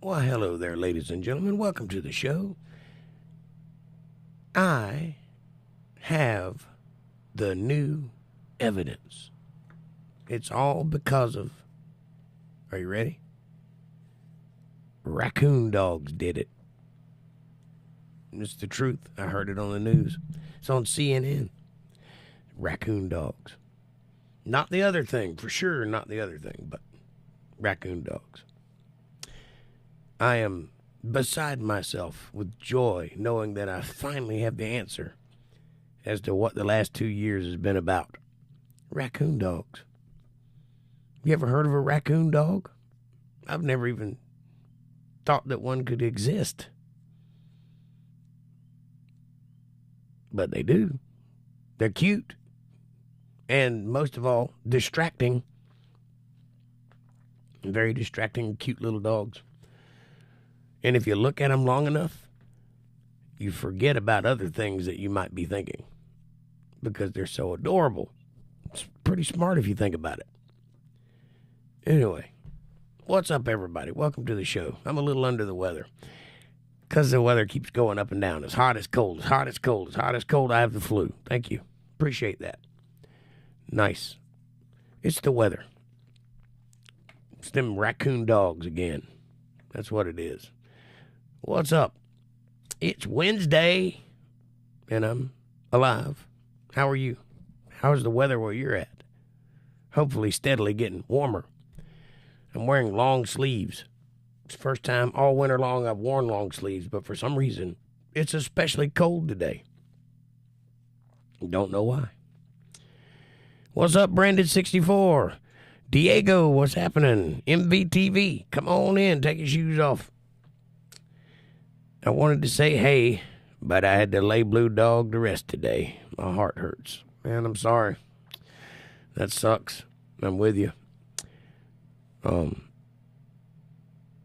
Well, hello there, ladies and gentlemen. Welcome to the show. I have the new evidence. It's all because of, are you ready? Racoon-Dogs did it. It's the truth. I heard it on the news. It's on CNN. Racoon-Dogs. Not the other thing, for sure, not the other thing, but Racoon-Dogs. I am beside myself with joy knowing that I finally have the answer as to what the last 2 years has been about. Racoon-Dogs. You ever heard of a raccoon dog? I've never even thought that one could exist. But they do. They're cute. And most of all, distracting. Very distracting, cute little dogs. And if you look at them long enough, you forget about other things that you might be thinking because they're so adorable. It's pretty smart if you think about it. Anyway, what's up, everybody? Welcome to the show. I'm a little under the weather because the weather keeps going up and down. It's hot, it's cold, it's hot, it's cold, it's hot, it's cold. I have the flu. Thank you. Appreciate that. Nice. It's the weather. It's them raccoon dogs again. That's what it is. What's up? It's Wednesday, and I'm alive. How are you? How's the weather where you're at? Hopefully steadily getting warmer. I'm wearing long sleeves. It's the first time all winter long I've worn long sleeves, but for some reason, it's especially cold today. Don't know why. What's up, Brandon64? Diego, what's happening? MVTV, come on in, take your shoes off. I wanted to say hey, but I had to lay Blue Dog to rest today. My heart hurts. Man, I'm sorry. That sucks. I'm with you.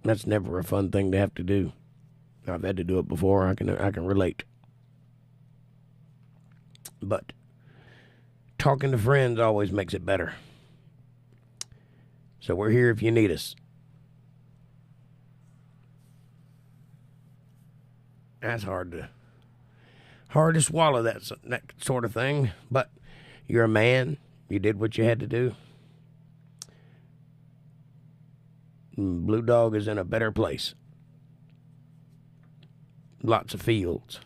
That's never a fun thing to have to do. I've had to do it before. I can relate. But talking to friends always makes it better. So we're here if you need us. That's hard to swallow, that sort of thing. But you're a man. You did what you had to do. Blue Dog is in a better place. Lots of fields.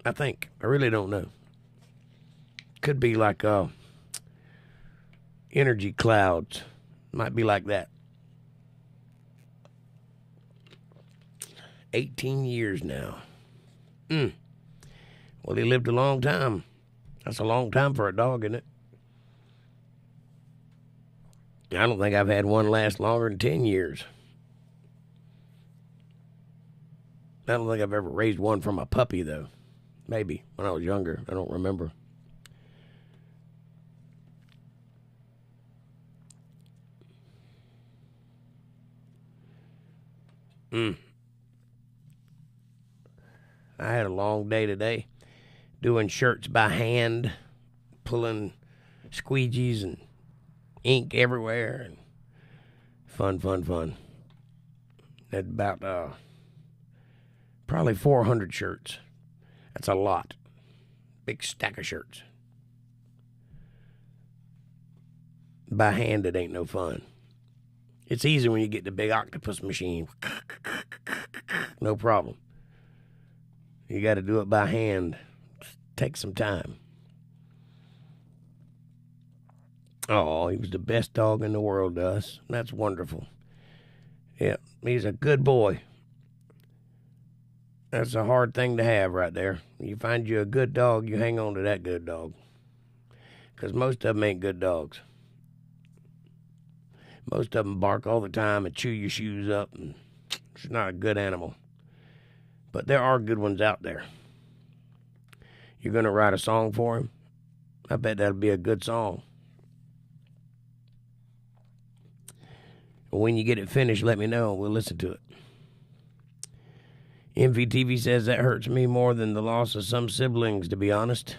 I think. I really don't know. Could be like energy clouds. Might be like that. 18 years now. Well, he lived a long time. That's a long time for a dog, isn't it? I don't think I've had one last longer than 10 years. I don't think I've ever raised one from a puppy, though. Maybe, when I was younger. I don't remember. I had a long day today, doing shirts by hand, pulling squeegees and ink everywhere, and Fun. Had about probably 400 shirts. That's a lot. Big stack of shirts. By hand, it ain't no fun. It's easy when you get the big octopus machine. No problem. You got to do it by hand. Take some time. Oh, he was the best dog in the world to us. That's wonderful. Yeah, he's a good boy. That's a hard thing to have right there. You find you a good dog, you hang on to that good dog. Because most of them ain't good dogs. Most of them bark all the time and chew your shoes up. And it's not a good animal. But there are good ones out there. You're going to write a song for him? I bet that'll be a good song. When you get it finished, let me know. We'll listen to it. MVTV says that hurts me more than the loss of some siblings, to be honest.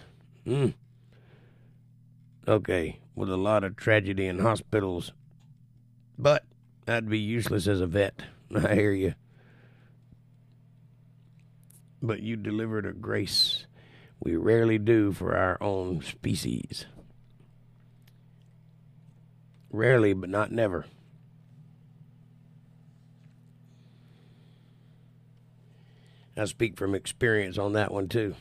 Okay, with a lot of tragedy in hospitals. But I'd be useless as a vet. I hear you. But you delivered a grace we rarely do for our own species. Rarely, but not never. I speak from experience on that one, too.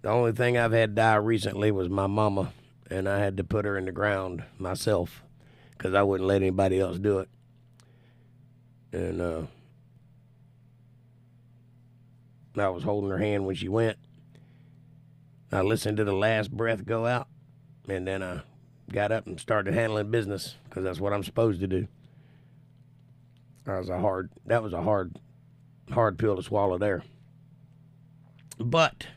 The only thing I've had die recently was my mama, and I had to put her in the ground myself because I wouldn't let anybody else do it. And I was holding her hand when she went. I listened to the last breath go out, and then I got up and started handling business because that's what I'm supposed to do. That was a hard pill to swallow there. But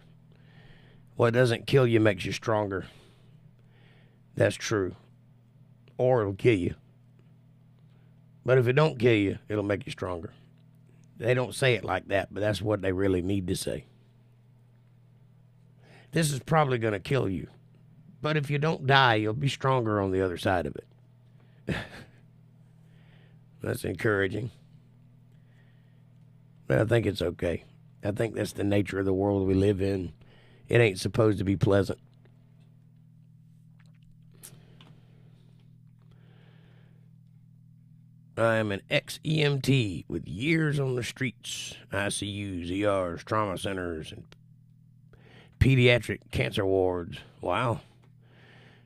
what doesn't kill you makes you stronger. That's true. Or it'll kill you. But if it don't kill you, it'll make you stronger. They don't say it like that, but that's what they really need to say. This is probably going to kill you. But if you don't die, you'll be stronger on the other side of it. That's encouraging. But I think it's okay. I think that's the nature of the world we live in. It ain't supposed to be pleasant. I am an ex-EMT with years on the streets, ICUs, ERs, trauma centers, and pediatric cancer wards. Wow.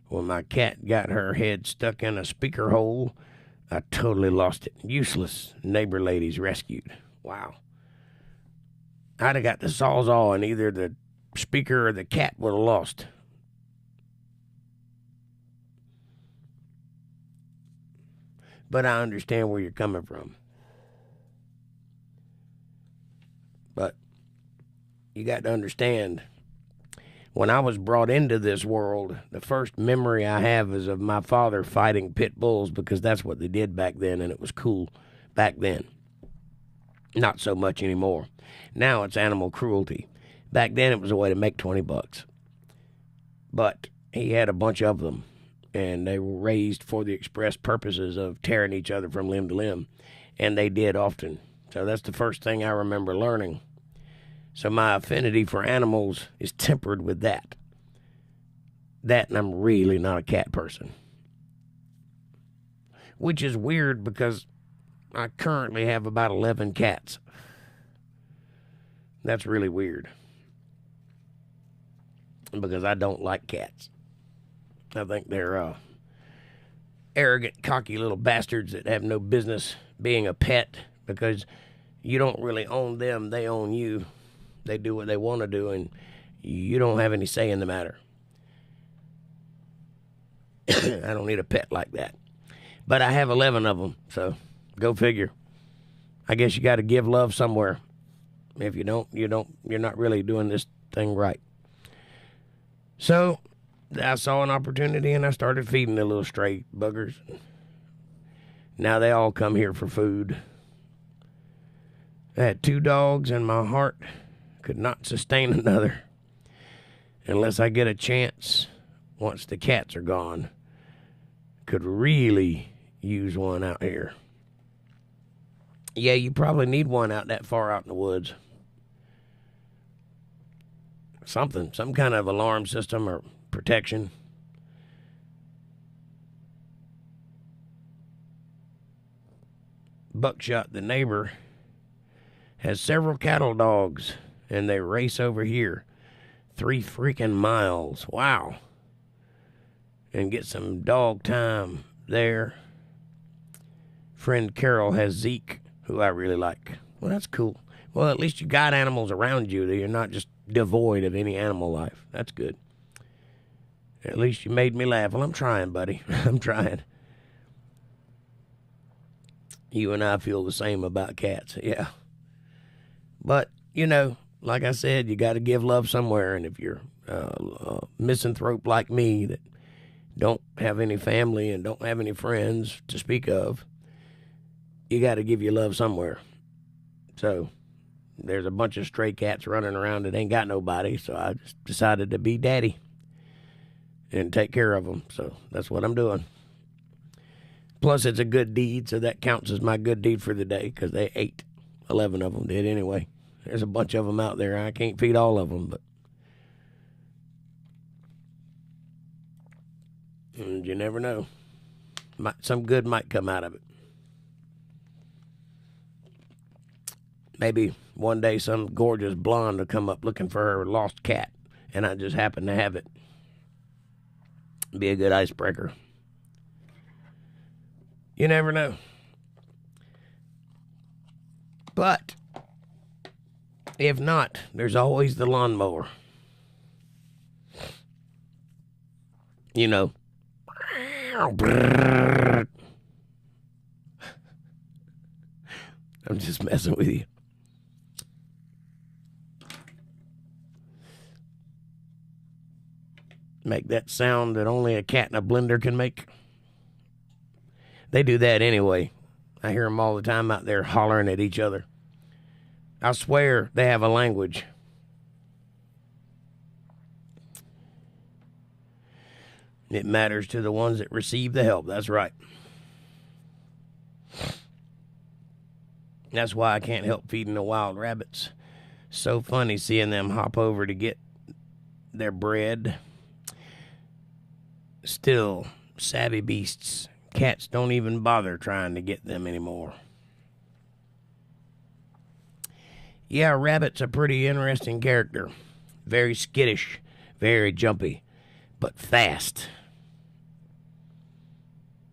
When my cat got her head stuck in a speaker hole, I totally lost it. Useless. Neighbor ladies rescued. Wow. I'd have got the sawzall and either the speaker or the cat would have lost. But I understand where you're coming from. But you got to understand, when I was brought into this world, the first memory I have is of my father fighting pit bulls because that's what they did back then, and it was cool back then. Not so much anymore. Now it's animal cruelty. Back then it was a way to make $20. But he had a bunch of them, and they were raised for the express purposes of tearing each other from limb to limb, and they did often. So that's the first thing I remember learning. So my affinity for animals is tempered with that. That, and I'm really not a cat person. Which is weird because I currently have about 11 cats. That's really weird. Because I don't like cats. I think they're arrogant, cocky little bastards that have no business being a pet because you don't really own them, they own you. They do what they want to do, and you don't have any say in the matter. I don't need a pet like that. But I have 11 of them, so go figure. I guess you got to give love somewhere. If you don't, you're not really doing this thing right. So I saw an opportunity and I started feeding the little stray buggers. Now they all come here for food. I had 2 dogs and my heart could not sustain another unless I get a chance once the cats are gone. Could really use one out here. Yeah, you probably need one out that far out in the woods. Some kind of alarm system or protection. Buckshot, the neighbor, has several cattle dogs, and they race over here 3 freaking miles. Wow. And get some dog time there. Friend Carol has Zeke, who I really like. Well, that's cool. Well, at least you got animals around you that you're not just devoid of any animal life. That's good. At least you made me laugh. Well, I'm trying, buddy. I'm trying. You and I feel the same about cats. Yeah. But, you know, like I said, you got to give love somewhere. And if you're a misanthrope like me that don't have any family and don't have any friends to speak of, you got to give your love somewhere. So there's a bunch of stray cats running around that ain't got nobody. So I just decided to be daddy and take care of them. So that's what I'm doing. Plus, it's a good deed, so that counts as my good deed for the day, because they ate. 11 of them did anyway. There's a bunch of them out there. I can't feed all of them, but you never know. Some good might come out of it. Maybe one day some gorgeous blonde will come up looking for her lost cat, and I just happen to have it. Be a good icebreaker. You never know. But if not, there's always the lawnmower. You know. I'm just messing with you. Make that sound that only a cat in a blender can make. They do that anyway. I hear them all the time out there hollering at each other. I swear they have a language. It matters to the ones that receive the help. That's right. That's why I can't help feeding the wild rabbits. So funny seeing them hop over to get their bread. Still, savvy beasts. Cats don't even bother trying to get them anymore. Yeah, a rabbit's a pretty interesting character. Very skittish, very jumpy, but fast.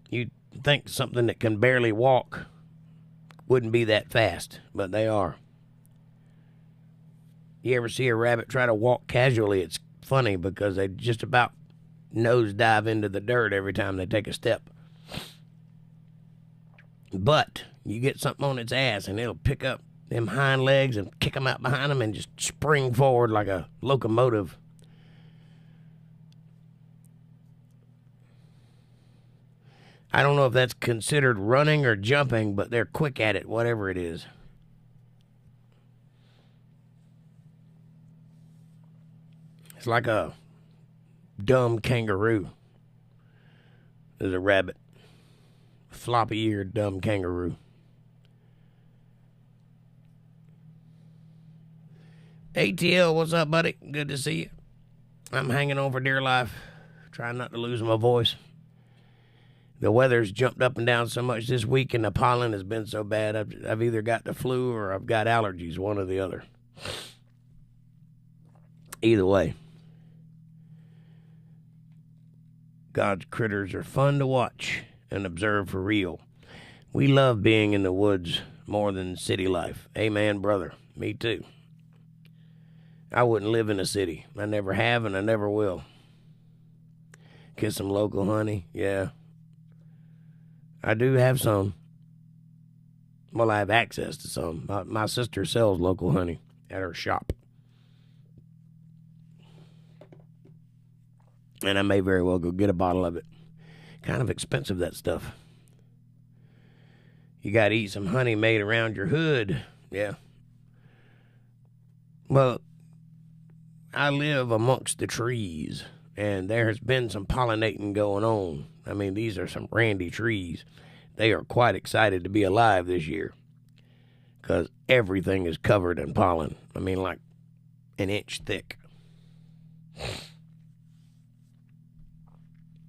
You'd think something that can barely walk wouldn't be that fast, but they are. You ever see a rabbit try to walk casually? It's funny because they just about nosedive into the dirt every time they take a step. But you get something on its ass and it'll pick up them hind legs and kick them out behind them and just spring forward like a locomotive. I don't know if that's considered running or jumping, but they're quick at it, whatever it is. It's like a dumb kangaroo. There's a rabbit. Floppy-eared dumb kangaroo. ATL, what's up, buddy? Good to see you. I'm hanging on for dear life. Trying not to lose my voice. The weather's jumped up and down so much this week, and the pollen has been so bad. I've either got the flu or I've got allergies, one or the other. Either way. God's critters are fun to watch and observe for real. We love being in the woods more than city life. Amen, brother. Me too. I wouldn't live in a city. I never have and I never will. Get some local honey. Yeah. I do have some. Well, I have access to some. My sister sells local honey at her shop. And I may very well go get a bottle of it. Kind of expensive, that stuff. You got to eat some honey made around your hood. Yeah. Well, I live amongst the trees, and there has been some pollinating going on. I mean, these are some randy trees. they are quite excited to be alive this year because everything is covered in pollen. I mean, like an inch thick.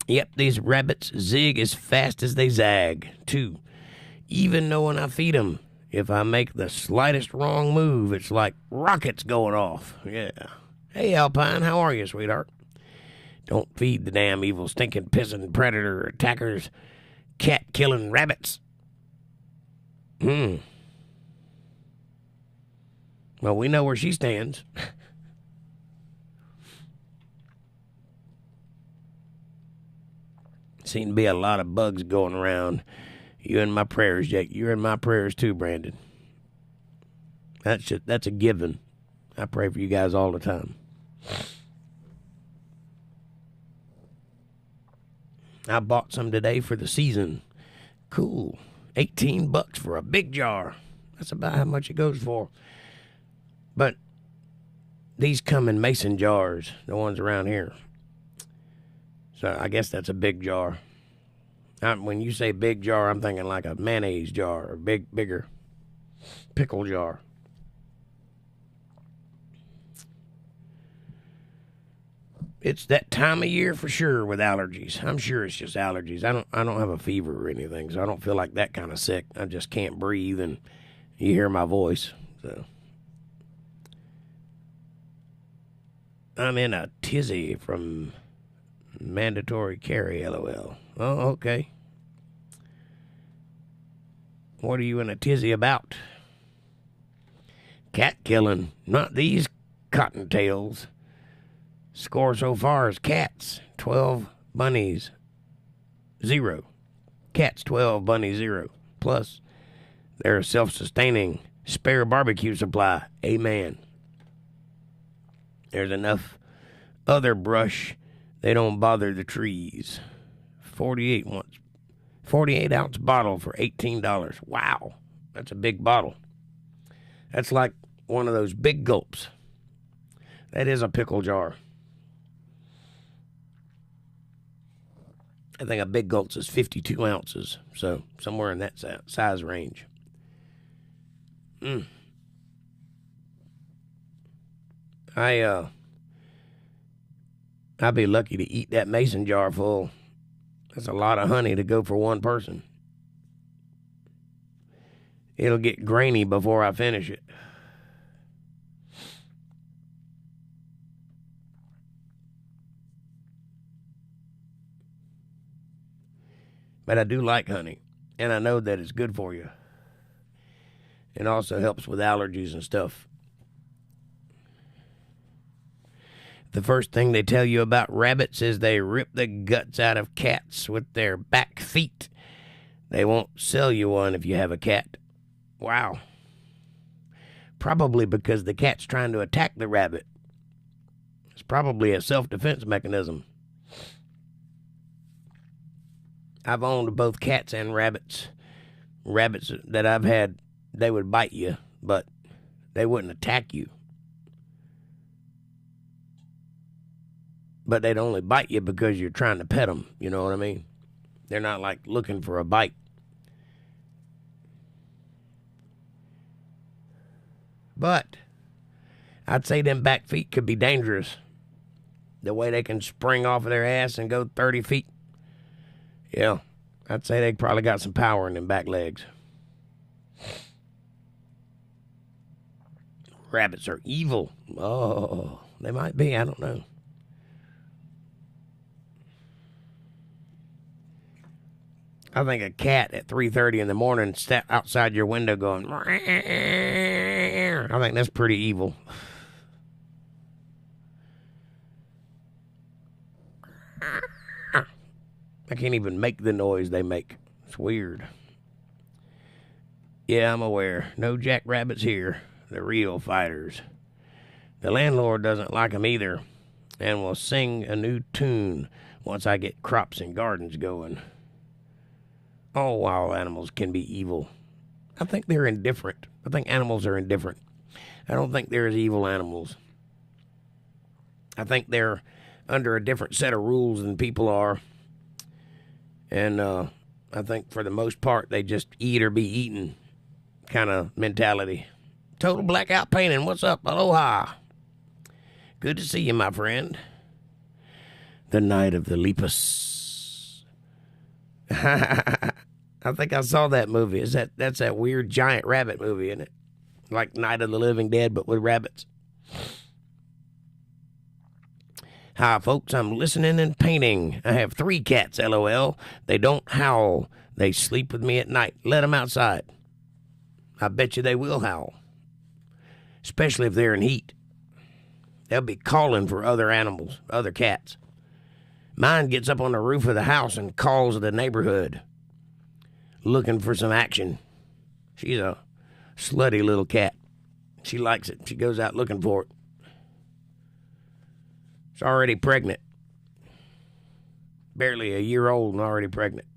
Yep, these rabbits zig as fast as they zag, too. Even knowing I feed them, if I make the slightest wrong move, it's like rockets going off. Yeah. Hey, Alpine, how are you, sweetheart? Don't feed the damn evil, stinking, pissing predator attackers, cat-killing rabbits. Well, we know where she stands. Seem to be a lot of bugs going around. You in my prayers, Jake. You're in my prayers too, Brandon. That's a given. I pray for you guys all the time. I bought some today for the season. Cool. $18 for a big jar. That's about how much it goes for. But these come in mason jars, the ones around here. So I guess that's a big jar. When you say big jar, I'm thinking like a mayonnaise jar or bigger pickle jar. It's that time of year for sure with allergies. I'm sure it's just allergies. I don't have a fever or anything, so I don't feel like that kind of sick. I just can't breathe, and you hear my voice. So I'm in a tizzy from mandatory carry, LOL. Oh, okay. What are you in a tizzy about? Cat killing. Not these cottontails. Score so far is cats, 12, bunnies, 0. Cats, 12, bunnies, 0. Plus, they're self-sustaining spare barbecue supply. Amen. There's enough other brush. They don't bother the trees. 48-ounce bottle for $18. Wow, that's a big bottle. That's like one of those big gulps. That is a pickle jar. I think a big gulp is 52 ounces, so somewhere in that size range. I'd be lucky to eat that mason jar full. That's a lot of honey to go for one person. It'll get grainy before I finish it. But I do like honey, and I know that it's good for you. It also helps with allergies and stuff. The first thing they tell you about rabbits is they rip the guts out of cats with their back feet. They won't sell you one if you have a cat. Wow. Probably because the cat's trying to attack the rabbit. It's probably a self-defense mechanism. I've owned both cats and rabbits. Rabbits that I've had, they would bite you, but they wouldn't attack you. But they'd only bite you because you're trying to pet them, you know what I mean? They're not like looking for a bite. But I'd say them back feet could be dangerous. The way they can spring off of their ass and go 30 feet. Yeah, I'd say they probably got some power in them back legs. Rabbits are evil. Oh, they might be. I don't know. I think a cat at 3:30 in the morning step outside your window going, I think that's pretty evil. I can't even make the noise they make. It's weird. Yeah, I'm aware. No jackrabbits here. The real fighters. The landlord doesn't like them either, and will sing a new tune once I get crops and gardens going. All wild animals can be evil. I think they're indifferent. I think animals are indifferent. I don't think they're as evil animals. I think they're under a different set of rules than people are. And I think for the most part, they just eat or be eaten kind of mentality. Total blackout painting. What's up? Aloha. Good to see you, my friend. The Night of the Lepus. I think I saw that movie. That's that weird giant rabbit movie, isn't it? Like Night of the Living Dead, but with rabbits. Hi, folks. I'm listening and painting. I have 3 cats, LOL. They don't howl. They sleep with me at night. Let them outside. I bet you they will howl. Especially if they're in heat. They'll be calling for other animals, other cats. Mine gets up on the roof of the house and calls the neighborhood, looking for some action. She's a slutty little cat. She likes it. She goes out looking for it. She's already pregnant. Barely a year old and already pregnant.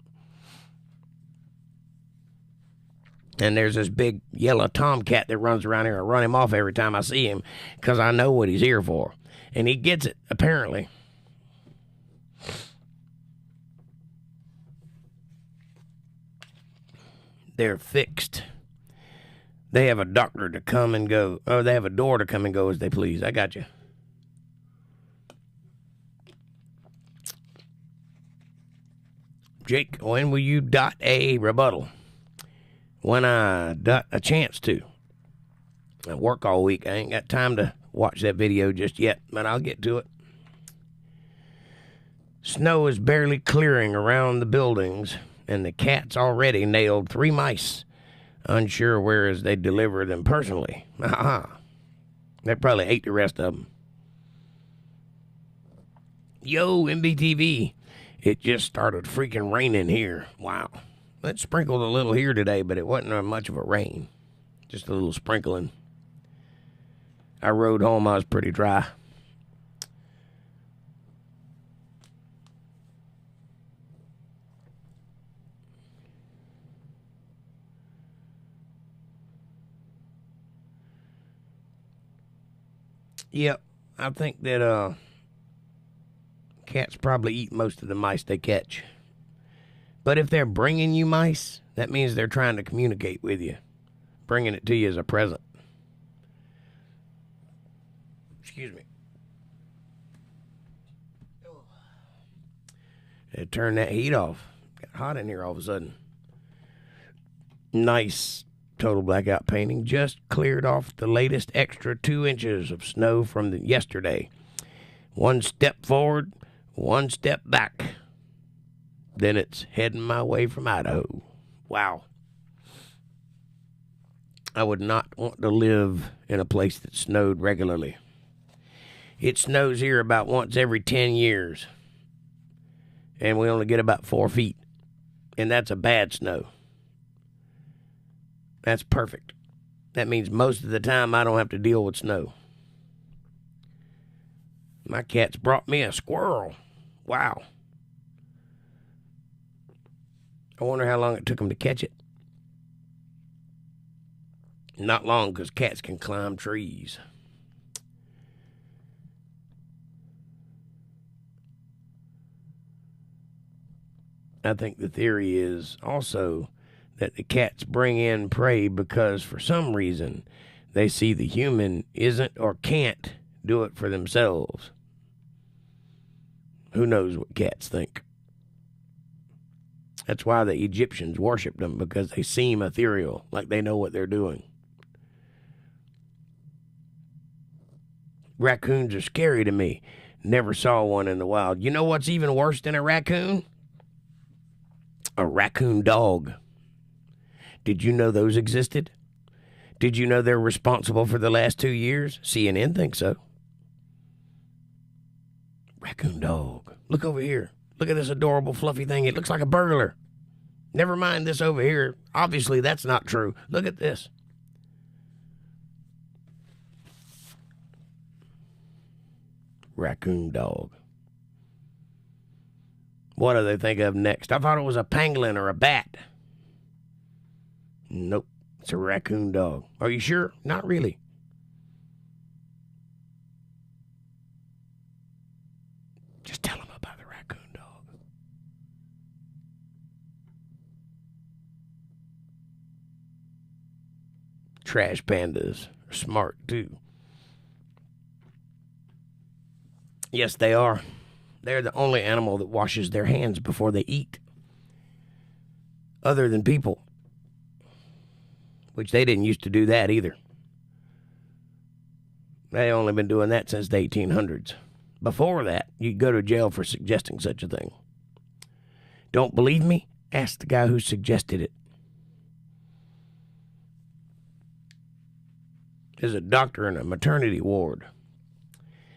And there's this big yellow tomcat that runs around here. I run him off every time I see him because I know what he's here for. And he gets it, apparently. They're fixed. They have a doctor to come and go. Or they have a door to come and go as they please. I got you. Jake, when will you dot a rebuttal? When I dot a chance to. I work all week. I ain't got time to watch that video just yet, but I'll get to it. Snow is barely clearing around the buildings, and the cats already nailed 3 mice. Unsure where as they deliver them personally. They probably ate the rest of them. Yo, MBTV. It just started freaking raining here. Wow. It sprinkled a little here today, but it wasn't much of a rain. Just a little sprinkling. I rode home. I was pretty dry. Yep. I think that cats probably eat most of the mice they catch. But if they're bringing you mice, that means they're trying to communicate with you. Bringing it to you as a present. Excuse me. They turn that heat off. Got hot in here all of a sudden. Nice total blackout painting. Just cleared off the latest extra 2 inches of snow from yesterday. 1 step forward, 1 step back. Then it's heading my way from Idaho. Wow. I would not want to live in a place that snowed regularly. It snows here about once every 10 years. And we only get about 4 feet. And that's a bad snow. That's perfect. That means most of the time I don't have to deal with snow. My cat's brought me a squirrel. Wow. I wonder how long it took him to catch it. Not long, because cats can climb trees. I think the theory is also that the cats bring in prey because for some reason they see the human isn't or can't do it for themselves. Who knows what cats think? That's why the Egyptians worshipped them, because they seem ethereal, like they know what they're doing. Raccoons are scary to me. Never saw one in the wild. You know what's even worse than a raccoon? A Racoon-Dog. Did you know those existed? Did you know they're responsible for the last 2 years? CNN thinks so. Racoon-Dog. Look over here. Look at this adorable fluffy thing. It looks like a burglar. Never mind this over here. Obviously, that's not true. Look at this. Racoon-Dog. What do they think of next? I thought it was a pangolin or a bat. Nope. It's a Racoon-Dog. Are you sure? Not really. Just tell them about the Racoon-Dog. Trash pandas are smart, too. Yes, they are. They're the only animal that washes their hands before they eat, other than people, which they didn't used to do that either. They only been doing that since the 1800s. Before that, you'd go to jail for suggesting such a thing. Don't believe me? Ask the guy who suggested it. There's a doctor in a maternity ward.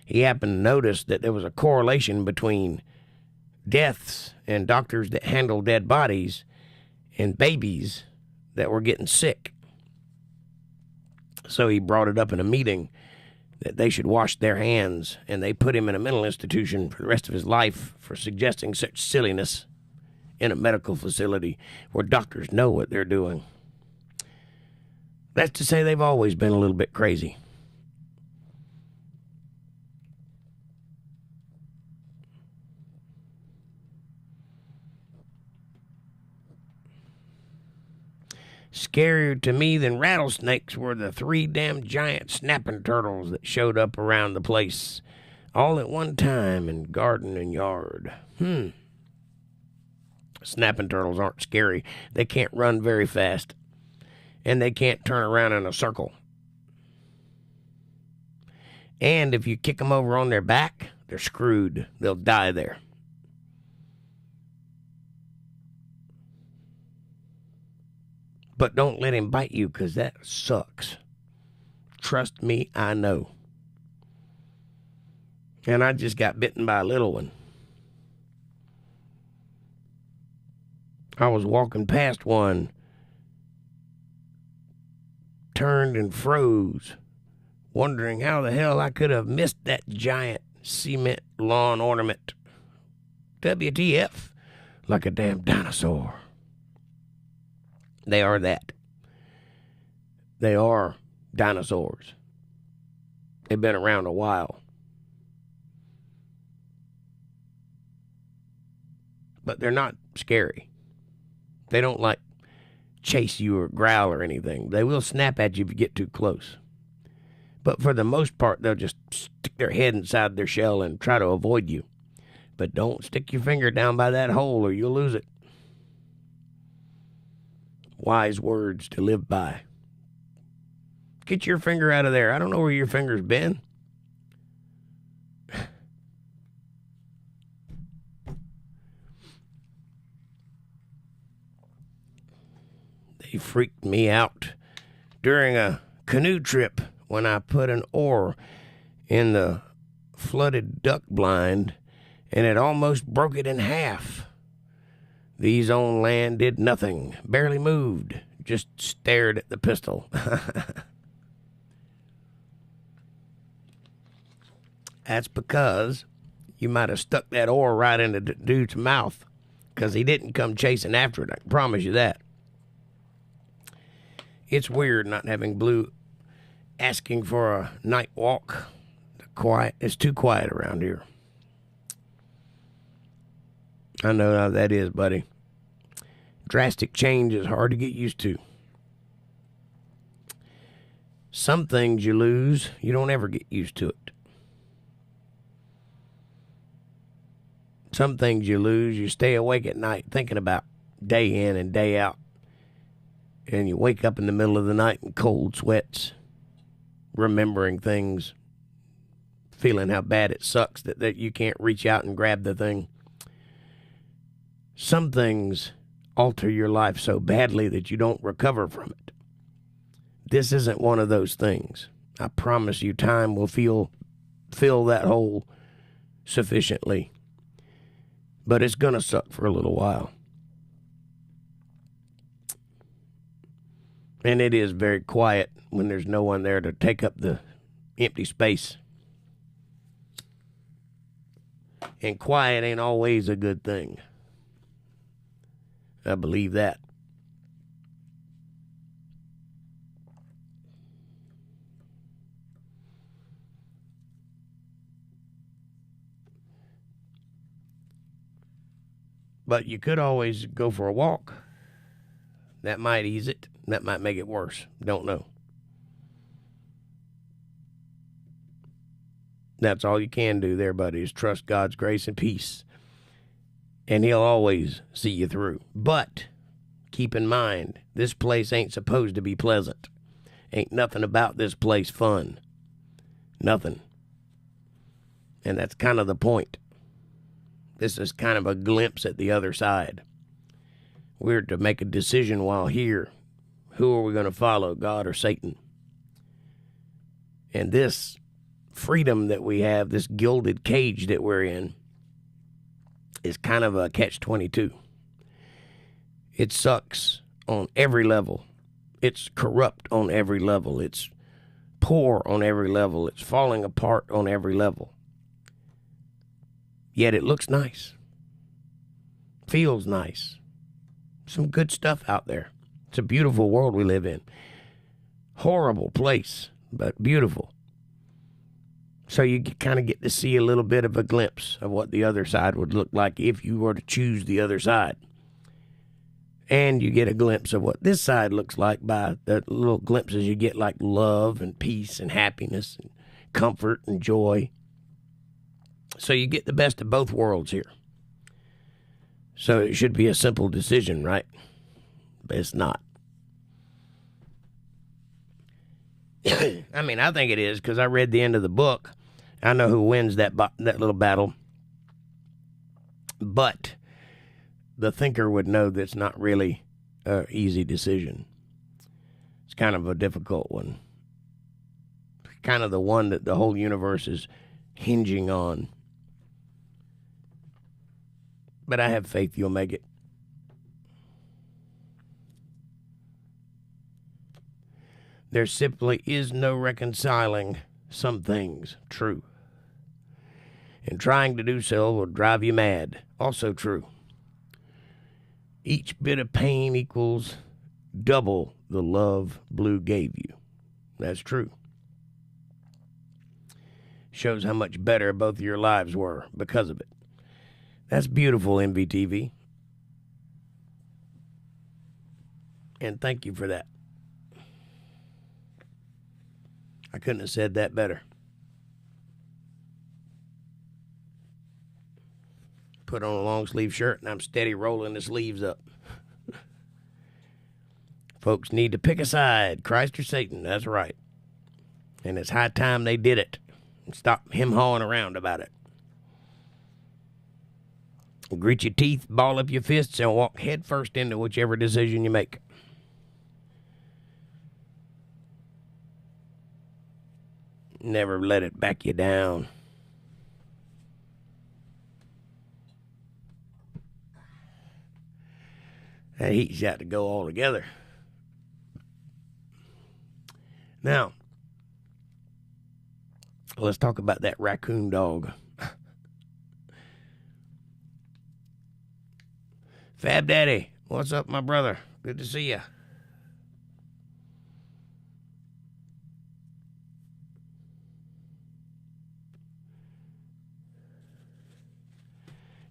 He happened to notice that there was a correlation between deaths and doctors that handle dead bodies and babies that were getting sick. So he brought it up in a meeting that they should wash their hands, and they put him in a mental institution for the rest of his life for suggesting such silliness in a medical facility where doctors know what they're doing. That's to say they've always been a little bit crazy. Scarier to me than rattlesnakes were the 3 damn giant snapping turtles that showed up around the place all at one time in garden and yard. Snapping turtles aren't scary. They can't run very fast, and they can't turn around in a circle. And if you kick them over on their back, they're screwed. They'll die there. But don't let him bite you, because that sucks. Trust me, I know. And I just got bitten by a little one. I was walking past one, turned and froze, wondering how the hell I could have missed that giant cement lawn ornament. WTF, like a damn dinosaur. They are that. They are dinosaurs. They've been around a while. But they're not scary. They don't, like, chase you or growl or anything. They will snap at you if you get too close. But for the most part, they'll just stick their head inside their shell and try to avoid you. But don't stick your finger down by that hole or you'll lose it. Wise words to live by. Get your finger out of there. I don't know where your finger's been. They freaked me out during a canoe trip when I put an oar in the flooded duck blind and it almost broke it in half. These on land did nothing, barely moved, just stared at the pistol. That's because you might have stuck that oar right into the dude's mouth, because he didn't come chasing after it, I can promise you that. It's weird not having Blue asking for a night walk. It's too quiet around here. I know how that is, buddy. Drastic change is hard to get used to. Some things you lose, you don't ever get used to it. Some things you lose, you stay awake at night thinking about day in and day out. And you wake up in the middle of the night in cold sweats, remembering things, feeling how bad it sucks that you can't reach out and grab the thing. Some things alter your life so badly that you don't recover from it. This isn't one of those things. I promise you time will fill that hole sufficiently. But it's going to suck for a little while. And it is very quiet when there's no one there to take up the empty space. And quiet ain't always a good thing. I believe that. But you could always go for a walk. That might ease it. That might make it worse. Don't know. That's all you can do there, buddy, is trust God's grace and peace. And he'll always see you through. But keep in mind, this place ain't supposed to be pleasant. Ain't nothing about this place fun. Nothing. And that's kind of the point. This is kind of a glimpse at the other side. We're to make a decision while here. Who are we going to follow, God or Satan? And this freedom that we have, this gilded cage that we're in, is kind of a catch-22. It sucks on every level. It's corrupt on every level. It's poor on every level. It's falling apart on every level. Yet it looks nice. Feels nice. Some good stuff out there. It's a beautiful world we live in. Horrible place, but beautiful. So you kind of get to see a little bit of a glimpse of what the other side would look like if you were to choose the other side. And you get a glimpse of what this side looks like by the little glimpses you get, like love and peace and happiness and comfort and joy. So you get the best of both worlds here. So it should be a simple decision, right? But it's not. I mean, I think it is, because I read the end of the book. I know who wins that little battle. But the thinker would know that's not really an easy decision. It's kind of a difficult one. Kind of the one that the whole universe is hinging on. But I have faith you'll make it. There simply is no reconciling some things. True. And trying to do so will drive you mad. Also true. Each bit of pain equals double the love blue gave you. That's true. Shows how much better both of your lives were because of it. That's beautiful, MVTV. And thank you for that. I couldn't have said that better. Put on a long sleeve shirt and I'm steady rolling the sleeves up. Folks need to pick a side, Christ or Satan. That's right. And it's high time they did it. And stop him-hawing around about it. Grit your teeth, ball up your fists, and walk head first into whichever decision you make. Never let it back you down. That heat's got to go all together. Now, let's talk about that Racoon-Dog. Fab Daddy, what's up, my brother? Good to see you.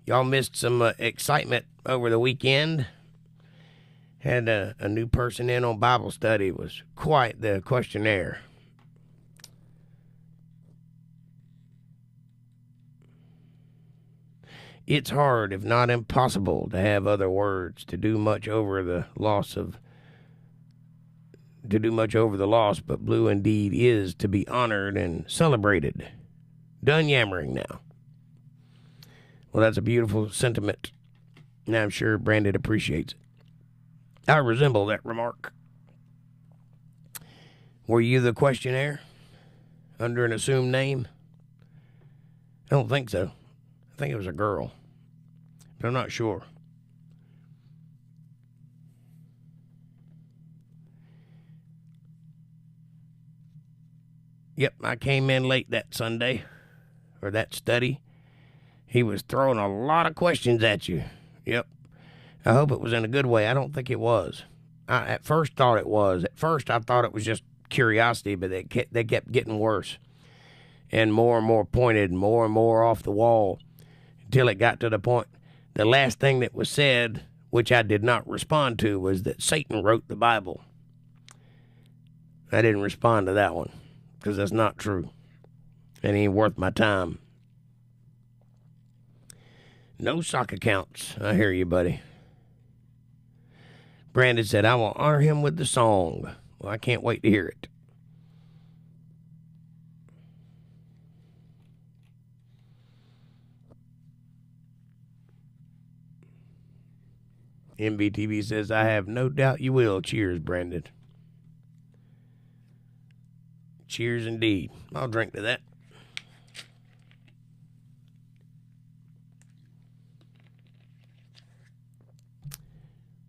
Y'all missed some excitement over the weekend. Had a new person in on Bible study. It was quite the questionnaire. It's hard, if not impossible, to have other words to do much over the loss, but blue indeed is to be honored and celebrated. Done yammering now. Well, that's a beautiful sentiment, and I'm sure Brandon appreciates it. I resemble that remark. Were you the questionnaire under an assumed name? I don't think so. I think it was a girl, but I'm not sure. Yep, I came in late that Sunday, or that study. He was throwing a lot of questions at you. Yep. I hope it was in a good way. I don't think it was. I at first thought it was. At first I thought it was just curiosity, but they kept getting worse. And more pointed, more and more off the wall, until it got to the point. The last thing that was said, which I did not respond to, was that Satan wrote the Bible. I didn't respond to that one, because that's not true. It ain't worth my time. No sock accounts. I hear you, buddy. Brandon said, I will honor him with the song. Well, I can't wait to hear it. MBTV says, I have no doubt you will. Cheers, Brandon. Cheers indeed. I'll drink to that.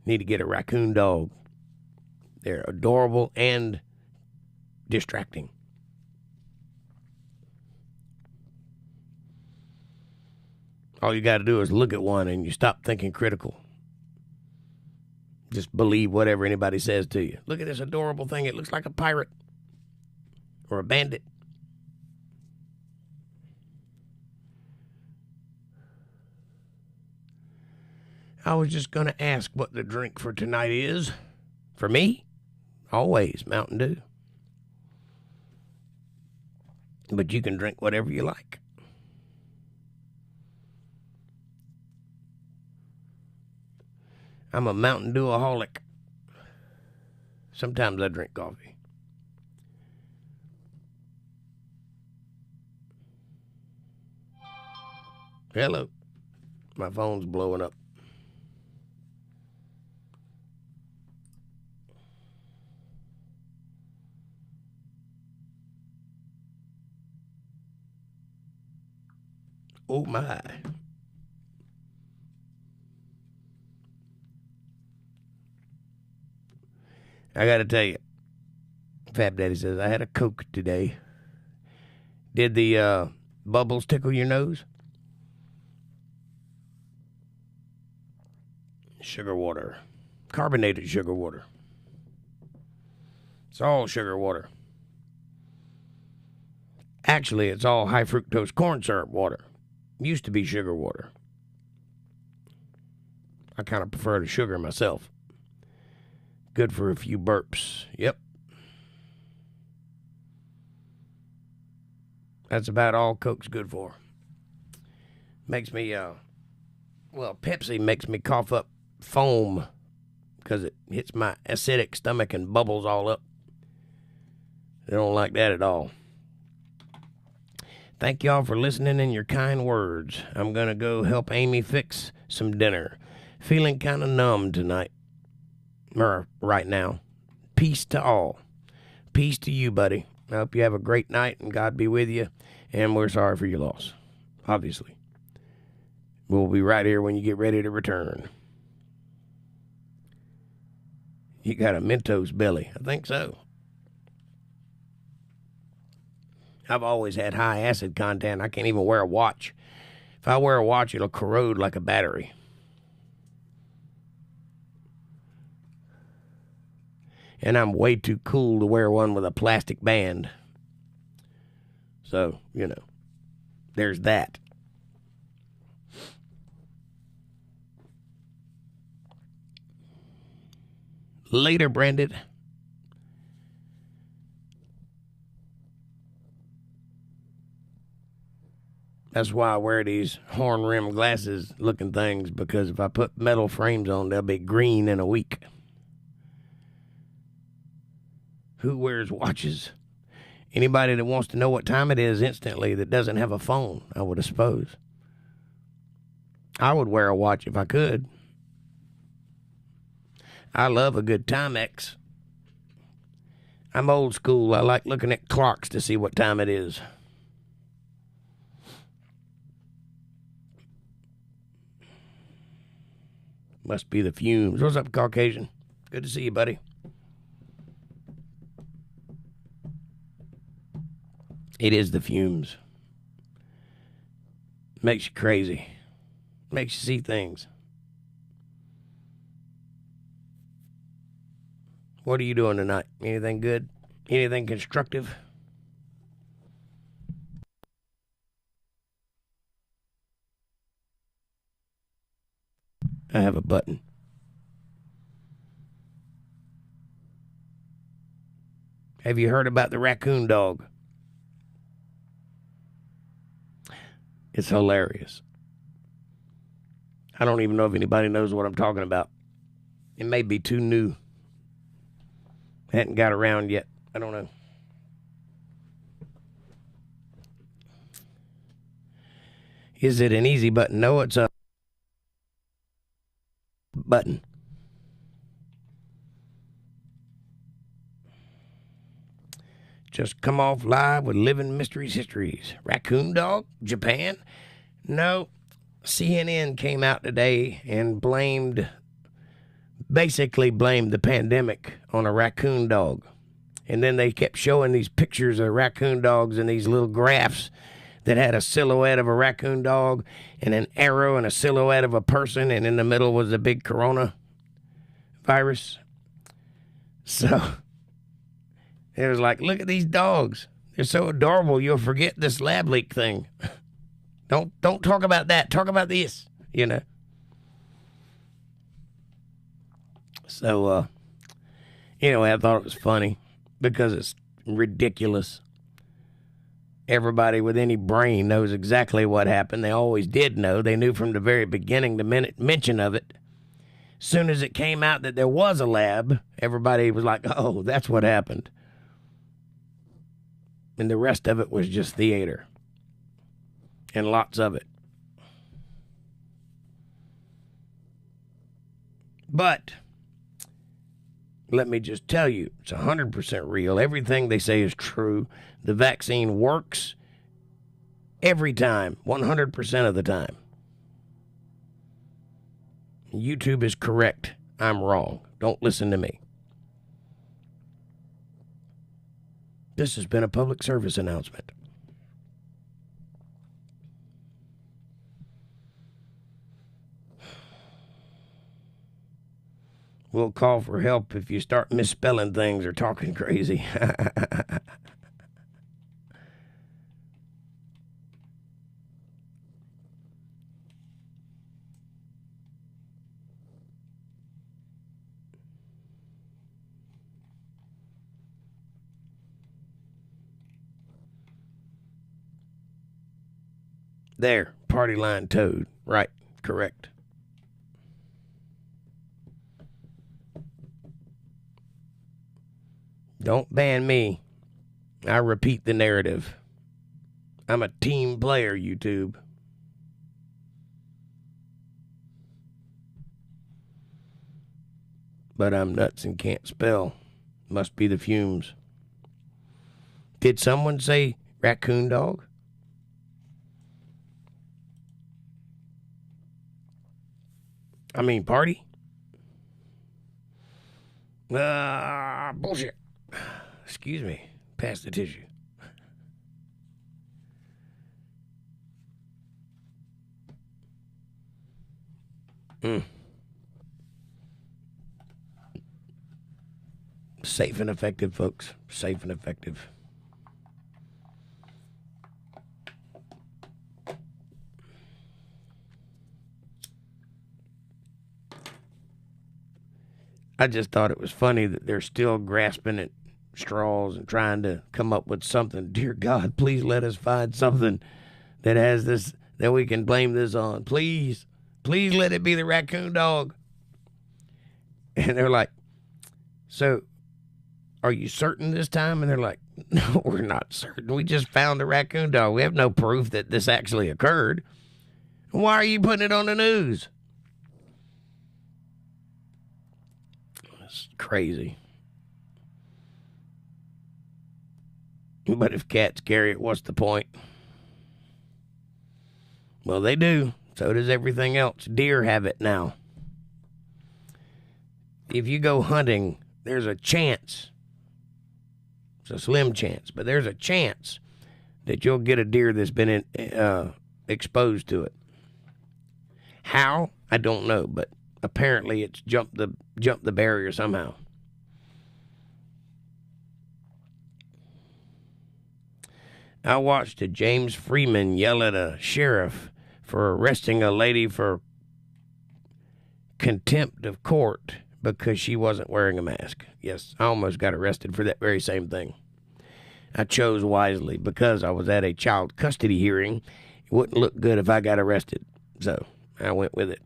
Need to get a Racoon-Dog. They're adorable and distracting. All you got to do is look at one and you stop thinking critical. Just believe whatever anybody says to you. Look at this adorable thing. It looks like a pirate or a bandit. I was just going to ask what the drink for tonight is. For me, always Mountain Dew. But you can drink whatever you like. I'm a Mountain Dew-aholic. Sometimes I drink coffee. Hello. My phone's blowing up. Oh, my. I got to tell you, Fab Daddy says, I had a Coke today. Did the bubbles tickle your nose? Sugar water. Carbonated sugar water. It's all sugar water. Actually, it's all high fructose corn syrup water. Used to be sugar water. I kind of prefer the sugar myself. Good for a few burps. Yep. That's about all Coke's good for. Makes me, Pepsi makes me cough up foam because it hits my acidic stomach and bubbles all up. I don't like that at all. Thank y'all for listening and your kind words. I'm going to go help Amy fix some dinner. Feeling kind of numb tonight. Or right now. Peace to all. Peace to you, buddy. I hope you have a great night and God be with you. And we're sorry for your loss. Obviously. We'll be right here when you get ready to return. You got a Mentos belly. I think so. I've always had high acid content. I can't even wear a watch. If I wear a watch, it'll corrode like a battery. And I'm way too cool to wear one with a plastic band. So, there's that. Later, Brandon. That's why I wear these horn-rimmed glasses looking things, because if I put metal frames on, they'll be green in a week. Who wears watches? Anybody that wants to know what time it is instantly that doesn't have a phone, I would suppose. I would wear a watch if I could. I love a good Timex. I'm old school. I like looking at clocks to see what time it is. Must be the fumes. What's up, Caucasian? Good to see you, buddy. It is the fumes. Makes you crazy. Makes you see things. What are you doing tonight? Anything good? Anything constructive? I have a button. Have you heard about the Racoon-Dog? It's hilarious. I don't even know if anybody knows what I'm talking about. It may be too new. Hadn't got around yet. I don't know. Is it an easy button? No, it's a button. Just come off live with Living Mysteries Histories. Racoon-Dog, Japan? No, CNN came out today and basically blamed the pandemic on a raccoon dog. And then they kept showing these pictures of raccoon dogs and these little graphs that had a silhouette of a raccoon dog and an arrow and a silhouette of a person, and in the middle was the big corona virus. So it was like, look at these dogs. They're so adorable, you'll forget this lab leak thing. Don't talk about that. Talk about this, you know. So, anyway, I thought it was funny because it's ridiculous. Everybody with any brain knows exactly what happened. They always did know. They knew from the very beginning, the mention of it. As soon as it came out that there was a lab, everybody was like, oh, that's what happened. And the rest of it was just theater. And lots of it. But let me just tell you, it's 100% real. Everything they say is true. The vaccine works every time, 100% of the time. YouTube is correct. I'm wrong. Don't listen to me. This has been a public service announcement. We'll call for help if you start misspelling things or talking crazy. There, party line towed. Right, correct. Don't ban me. I repeat the narrative. I'm a team player, YouTube. But I'm nuts and can't spell. Must be the fumes. Did someone say Racoon-Dog? I mean, party? Bullshit. Excuse me. Pass the tissue. Safe and effective, folks. Safe and effective. I just thought it was funny that they're still grasping at straws and trying to come up with something. Dear God, please let us find something that has this, that we can blame this on. Please, please let it be the Racoon-Dog. And they're like, so are you certain this time? And they're like, no, we're not certain. We just found the Racoon-Dog. We have no proof that this actually occurred. Why are you putting it on the news? It's crazy. But if cats carry it, what's the point? Well, they do. So does everything else. Deer have it now. If you go hunting, there's a chance. It's a slim chance, but there's a chance that you'll get a deer that's been exposed to it. How? I don't know, but apparently it's jumped the barrier somehow. I watched a James Freeman yell at a sheriff for arresting a lady for contempt of court because she wasn't wearing a mask. Yes, I almost got arrested for that very same thing. I chose wisely because I was at a child custody hearing It wouldn't look good if I got arrested. So I went with it.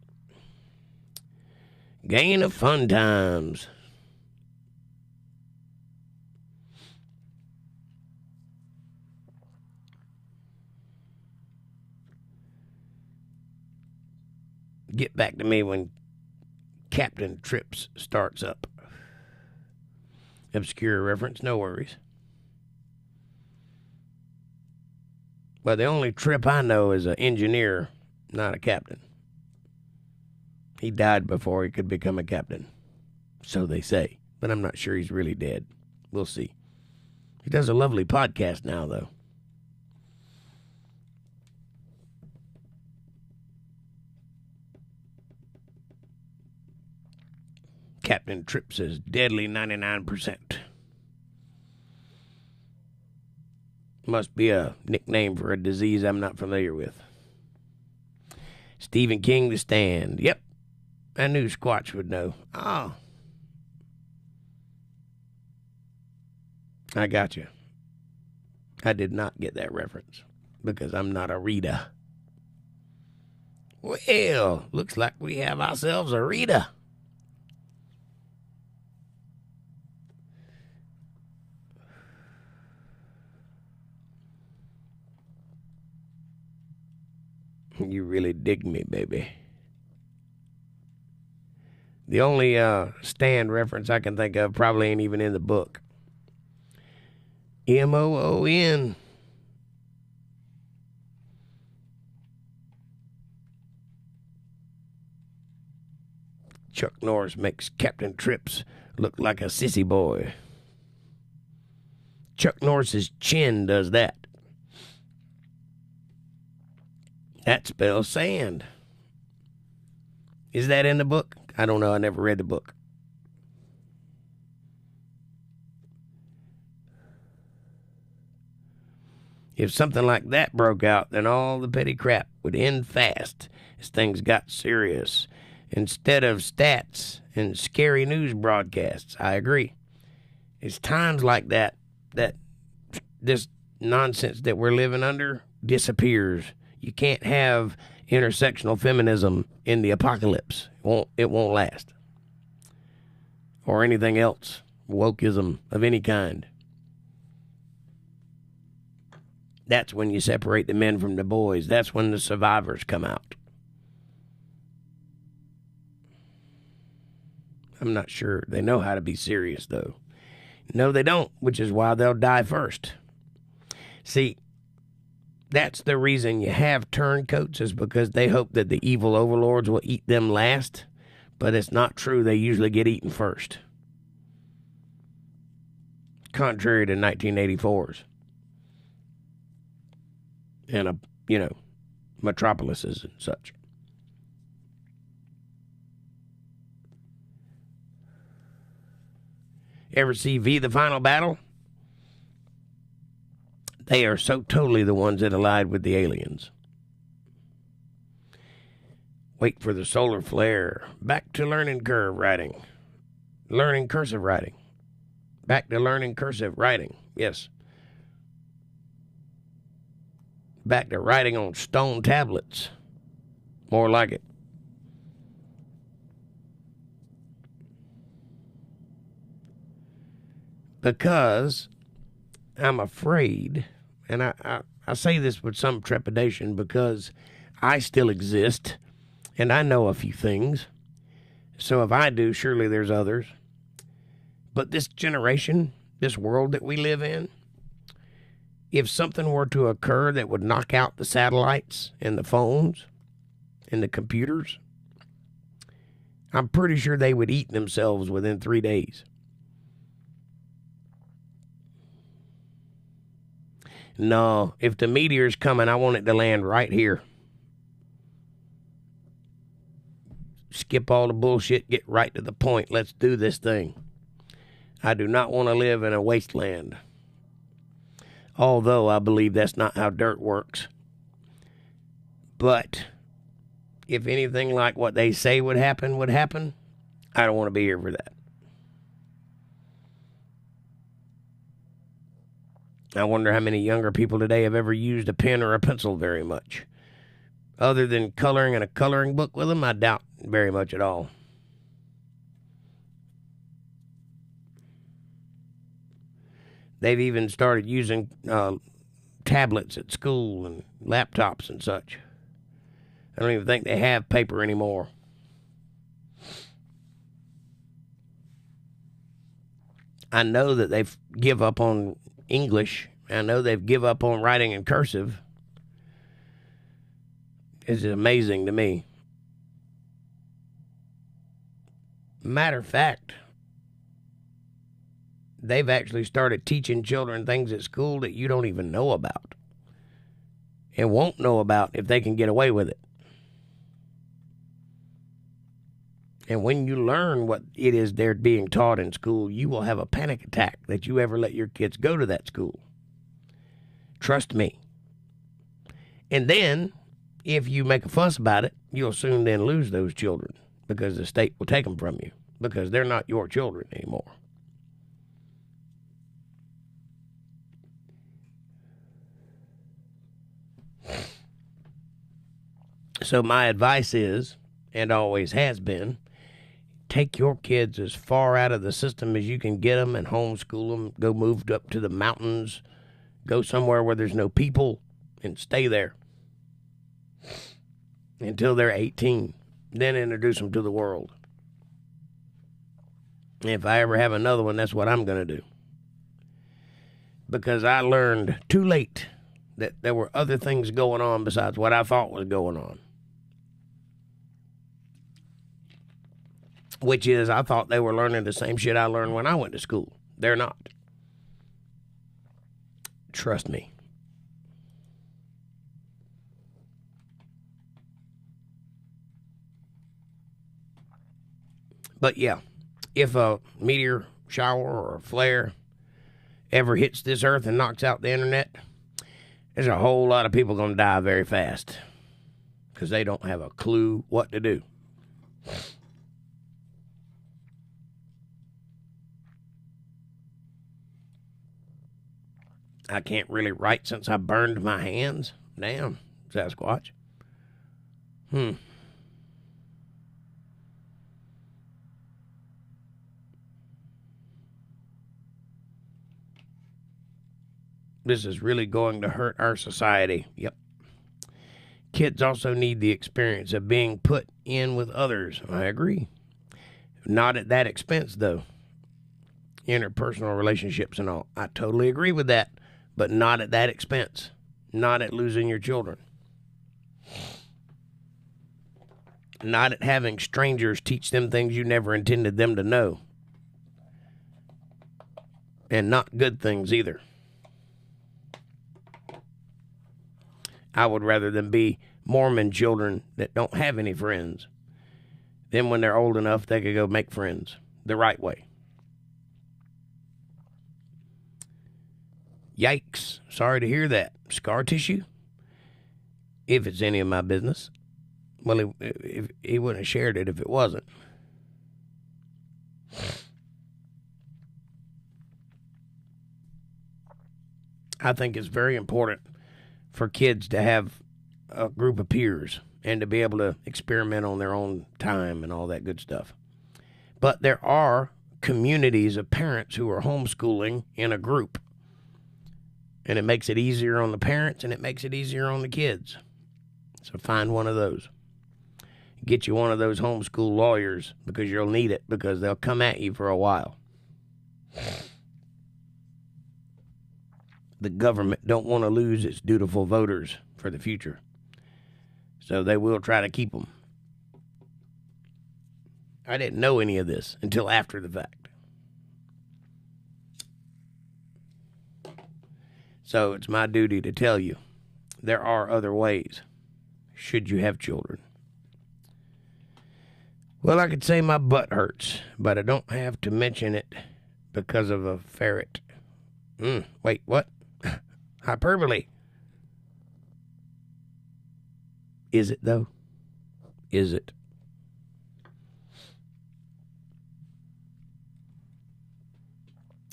Gain of fun times. Get back to me when Captain Trips starts up. Obscure reference, no worries. But the only Trip I know is an engineer, not a captain. He died before he could become a captain. So they say. But I'm not sure he's really dead. We'll see. He does a lovely podcast now, though. Captain Trip says deadly 99%. Must be a nickname for a disease I'm not familiar with. Stephen King, The Stand. Yep. I knew Squatch would know. Oh. I got you. I did not get that reference because I'm not a reader. Well, looks like we have ourselves a reader. You really dig me, baby. The only Stand reference I can think of probably ain't even in the book. M-O-O-N. Chuck Norris makes Captain Trips look like a sissy boy. Chuck Norris's chin does that. That spells sand. Is that in the book? I don't know. I never read the book. If something like that broke out, then all the petty crap would end fast as things got serious. Instead of stats and scary news broadcasts. I agree. It's times like that that this nonsense that we're living under disappears. You can't have intersectional feminism in the apocalypse. It won't last. Or anything else. Wokeism of any kind. That's when you separate the men from the boys. That's when the survivors come out. I'm not sure they know how to be serious, though. No, they don't, which is why they'll die first. See, that's the reason you have turncoats, is because they hope that the evil overlords will eat them last. But it's not true. They usually get eaten first. Contrary to 1984's. And, metropolises and such. Ever see V the Final Battle? They are so totally the ones that allied with the aliens. Wait for the solar flare. Back to learning curve writing. Learning cursive writing. Back to learning cursive writing. Yes. Back to writing on stone tablets. More like it. Because I'm afraid, and I say this with some trepidation because I still exist and I know a few things. So if I do, surely there's others. But this generation, this world that we live in, if something were to occur that would knock out the satellites and the phones and the computers, I'm pretty sure they would eat themselves within 3 days. No, if the meteor's coming, I want it to land right here. Skip all the bullshit, get right to the point. Let's do this thing. I do not want to live in a wasteland. Although I believe that's not how dirt works. But if anything like what they say would happen, I don't want to be here for that. I wonder how many younger people today have ever used a pen or a pencil very much. Other than coloring in a coloring book with them, I doubt very much at all. They've even started using tablets at school and laptops and such. I don't even think they have paper anymore. I know that they've give up on English. I know they've give up on writing in cursive. It's amazing to me. Matter of fact, they've actually started teaching children things at school that you don't even know about and won't know about if they can get away with it. And when you learn what it is they're being taught in school, you will have a panic attack that you ever let your kids go to that school. Trust me. And then, if you make a fuss about it, you'll soon then lose those children because the state will take them from you because they're not your children anymore. So my advice is, and always has been, take your kids as far out of the system as you can get them and homeschool them. Go move up to the mountains. Go somewhere where there's no people and stay there until they're 18. Then introduce them to the world. If I ever have another one, that's what I'm going to do. Because I learned too late that there were other things going on besides what I thought was going on. Which is, I thought they were learning the same shit I learned when I went to school. They're not. Trust me. But yeah, if a meteor shower or a flare ever hits this earth and knocks out the internet, there's a whole lot of people going to die very fast because they don't have a clue what to do. I can't really write since I burned my hands. Damn, Sasquatch. This is really going to hurt our society. Yep. Kids also need the experience of being put in with others. I agree. Not at that expense, though. Interpersonal relationships and all. I totally agree with that. But not at that expense. Not at losing your children. Not at having strangers teach them things you never intended them to know. And not good things either. I would rather them be Mormon children that don't have any friends. Then when they're old enough, they could go make friends the right way. Yikes. Sorry to hear that. Scar tissue? If it's any of my business. Well, he wouldn't have shared it if it wasn't. I think it's very important for kids to have a group of peers and to be able to experiment on their own time and all that good stuff. But there are communities of parents who are homeschooling in a group. And it makes it easier on the parents and it makes it easier on the kids. So find one of those. Get you one of those homeschool lawyers because you'll need it because they'll come at you for a while. The government don't want to lose its dutiful voters for the future. So they will try to keep them. I didn't know any of this until after the fact. So it's my duty to tell you, there are other ways, should you have children. Well, I could say my butt hurts, but I don't have to mention it because of a ferret. Wait, what? Hyperbole. Is it, though? Is it?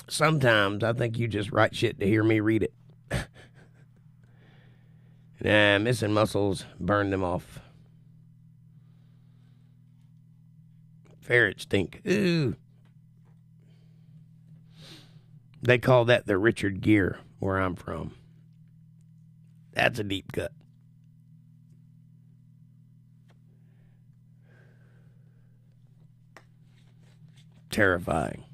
Sometimes I think you just write shit to hear me read it. Nah, missing muscles, burn them off. Ferret stink. Ooh. They call that the Richard Gere, where I'm from. That's a deep cut. Terrifying.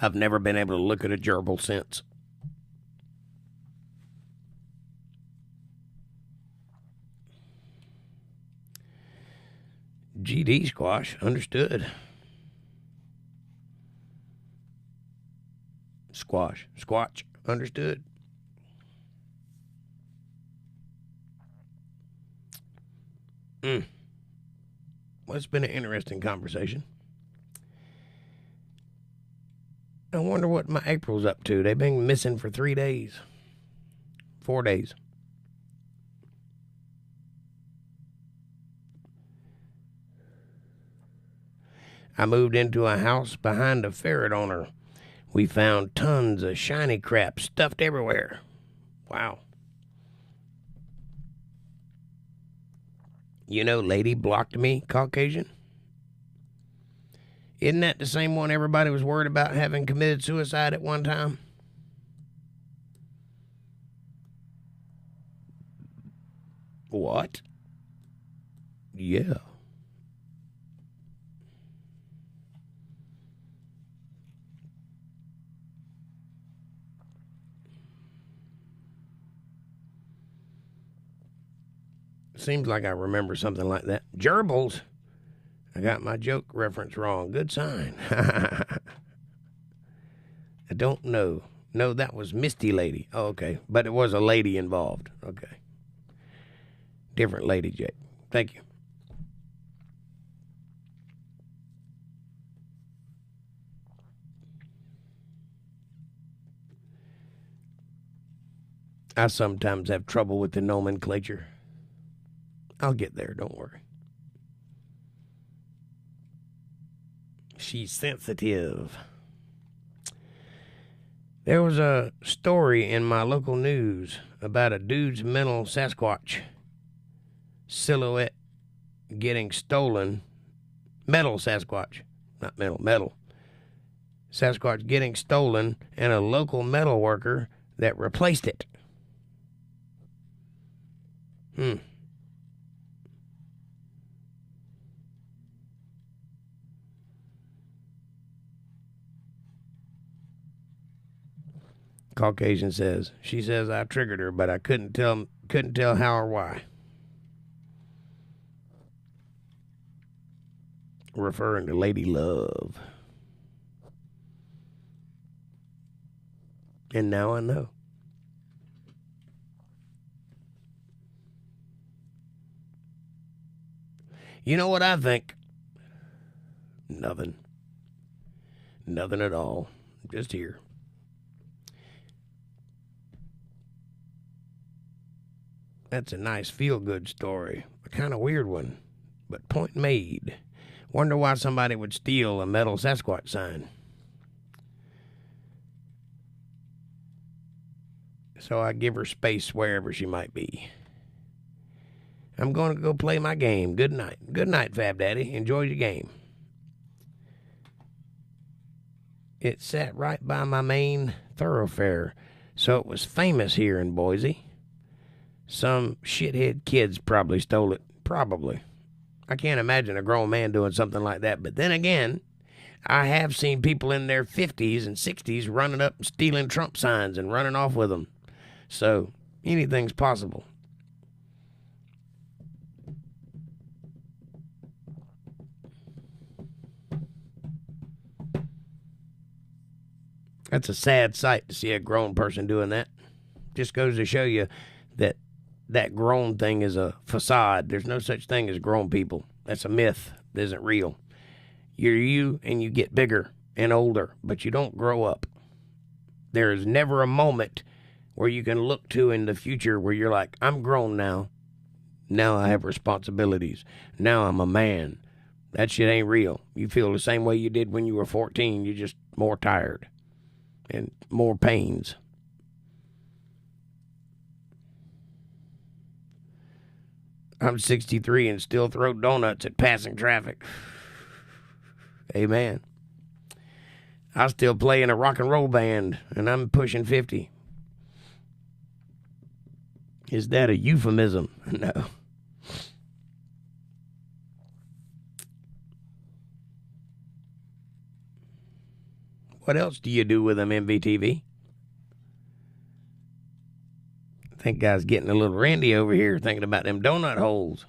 I've never been able to look at a gerbil since. GD squash, understood. Squash, squatch, understood. Well, it's been an interesting conversation. I wonder what my April's up to. They've been missing for 3 days. 4 days. I moved into a house behind a ferret owner. We found tons of shiny crap stuffed everywhere. Wow. You know, lady blocked me, Caucasian. Isn't that the same one everybody was worried about having committed suicide at one time? What? Yeah. Seems like I remember something like that. Gerbils? I got my joke reference wrong. Good sign. I don't know. No, that was Misty Lady. Oh, okay. But it was a lady involved. Okay. Different lady, Jake. Thank you. I sometimes have trouble with the nomenclature. I'll get there, don't worry. She's sensitive. There was a story in my local news about a dude's mental Sasquatch silhouette getting stolen. Metal Sasquatch. Not mental, metal. Sasquatch getting stolen and a local metal worker that replaced it. Caucasian says, she says I triggered her, but I couldn't tell how or why. Referring to Lady Love. And now I know. You know what I think? Nothing. Nothing at all. Just here. That's a nice feel-good story. A kind of weird one, but point made. Wonder why somebody would steal a metal Sasquatch sign. So I give her space wherever she might be. I'm going to go play my game. Good night. Good night, Fab Daddy. Enjoy your game. It sat right by my main thoroughfare, so it was famous here in Boise. Some shithead kids probably stole it. Probably. I can't imagine a grown man doing something like that. But then again, I have seen people in their 50s and 60s running up and stealing Trump signs and running off with them. So, anything's possible. That's a sad sight to see a grown person doing that. Just goes to show you that that grown thing is a facade. There's no such thing as grown people. That's a myth. It isn't real. You're you and you get bigger and older, but you don't grow up. There is never a moment where you can look to in the future where you're like, I'm grown now. Now I have responsibilities. Now I'm a man. That shit ain't real. You feel the same way you did when you were 14. You're just more tired and more pains. I'm 63 and still throw donuts at passing traffic. Amen. I still play in a rock and roll band, and I'm pushing 50. Is that a euphemism? No. What else do you do with them, MVTV? I think guy's getting a little randy over here thinking about them donut holes.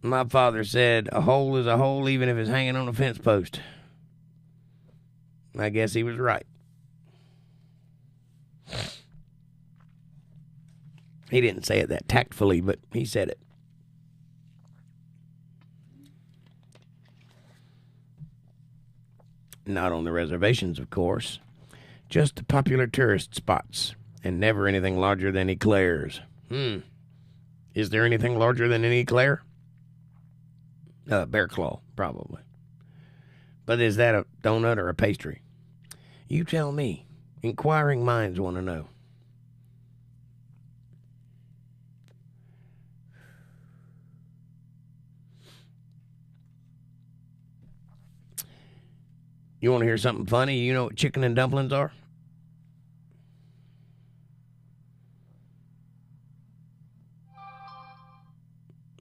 My father said a hole is a hole even if it's hanging on a fence post. I guess he was right. He didn't say it that tactfully, but he said it. Not on the reservations, of course. Just the popular tourist spots, and never anything larger than eclairs. Is there anything larger than an eclair? Bear claw, probably. But is that a donut or a pastry? You tell me. Inquiring minds want to know. You want to hear something funny? You know what chicken and dumplings are?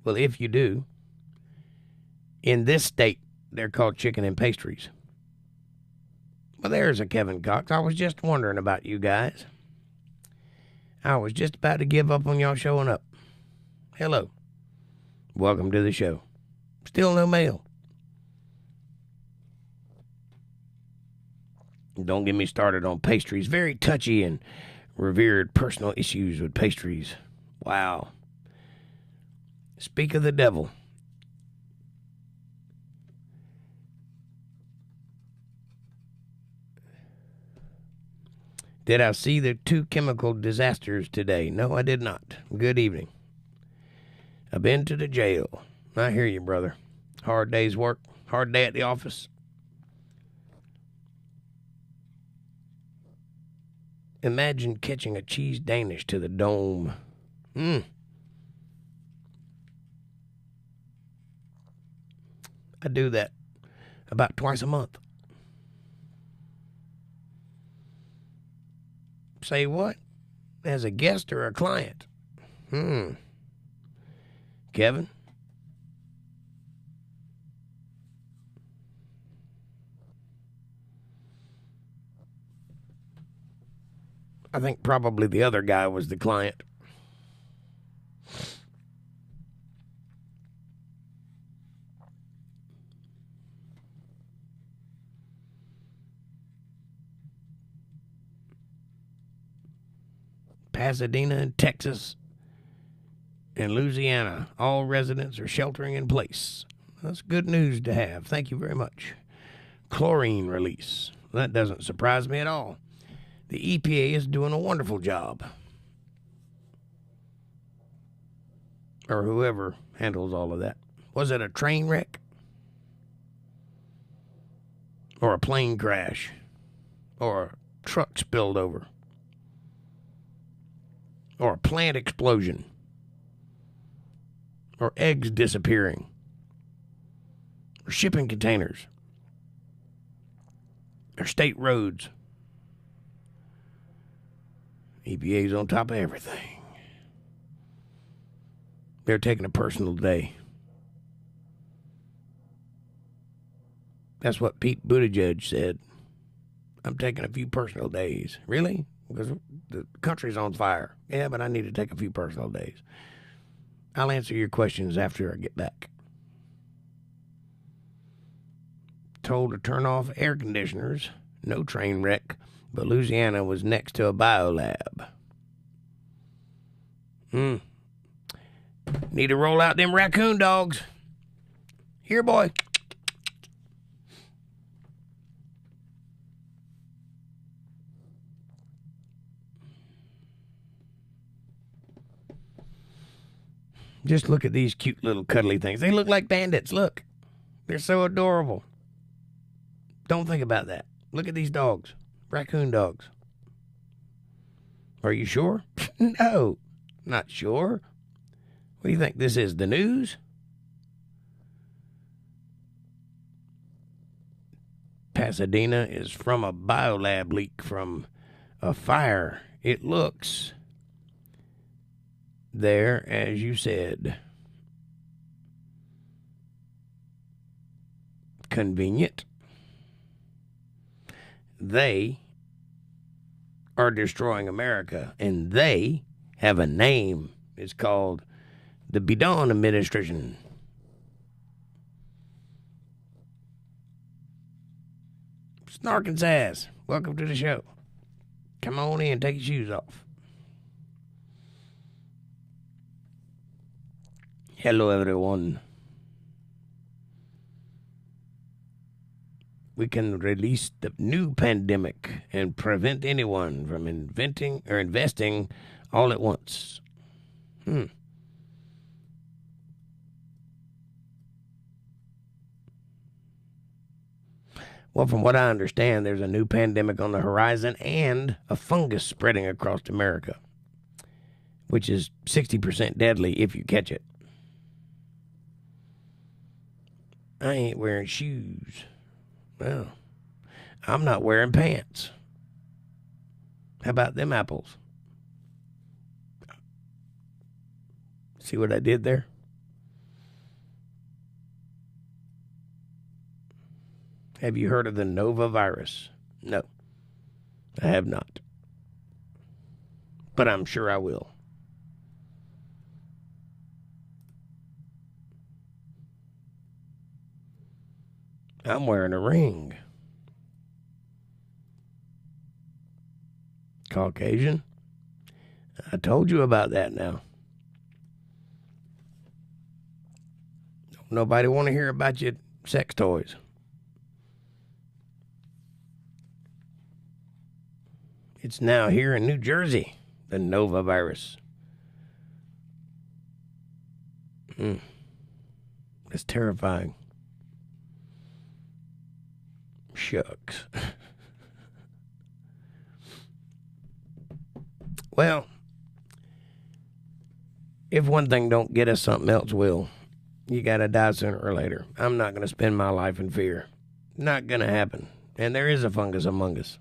Well, if you do, in this state, they're called chicken and pastries. Well, there's a Kevin Cox. I was just wondering about you guys. I was just about to give up on y'all showing up. Hello. Welcome to the show. Still no mail. Don't get me started on pastries. Very touchy and revered personal issues with pastries. Wow. Speak of the devil. Did I see the 2 chemical disasters today? No, I did not. Good evening. I've been to the jail. I hear you, brother. Hard day's work. Hard day at the office. Imagine catching a cheese Danish to the dome. I do that about twice a month. Say what? As a guest or a client? Kevin? I think probably the other guy was the client. Pasadena and Texas and Louisiana, all residents are sheltering in place. That's good news to have. Thank you very much. Chlorine release. That doesn't surprise me at all. The EPA is doing a wonderful job. Or whoever handles all of that. Was it a train wreck? Or a plane crash? Or a truck spilled over? Or a plant explosion? Or eggs disappearing? Or shipping containers? Or state roads? EPA's on top of everything. They're taking a personal day. That's what Pete Buttigieg said. I'm taking a few personal days. Really? Because the country's on fire. Yeah, but I need to take a few personal days. I'll answer your questions after I get back. Told to turn off air conditioners. No train wreck. But Louisiana was next to a biolab. Need to roll out them Racoon-Dogs. Here, boy. Just look at these cute little cuddly things. They look like bandits. Look. They're so adorable. Don't think about that. Look at these dogs. Raccoon dogs. Are you sure? No. Not sure. What do you think this is? The news? Pasadena is from a biolab leak from a fire. It looks there, as you said, convenient. They are destroying America, and they have a name. It's called the Bidon Administration. Snarkin's ass, welcome to the show. Come on in, take your shoes off. Hello, everyone. We can release the new pandemic and prevent anyone from inventing or investing all at once. Well, from what I understand, there's a new pandemic on the horizon and a fungus spreading across America, which is 60% deadly if you catch it. I ain't wearing shoes. Well, I'm not wearing pants. How about them apples? See what I did there? Have you heard of the Nova virus? No, I have not. But I'm sure I will. I'm wearing a ring. Caucasian? I told you about that now. Don't nobody want to hear about your sex toys. It's now here in New Jersey, the Nova virus. It's terrifying. Shucks. Well, if one thing don't get us, something else will. You gotta die sooner or later. I'm not gonna spend my life in fear. Not gonna happen. And there is a fungus among us.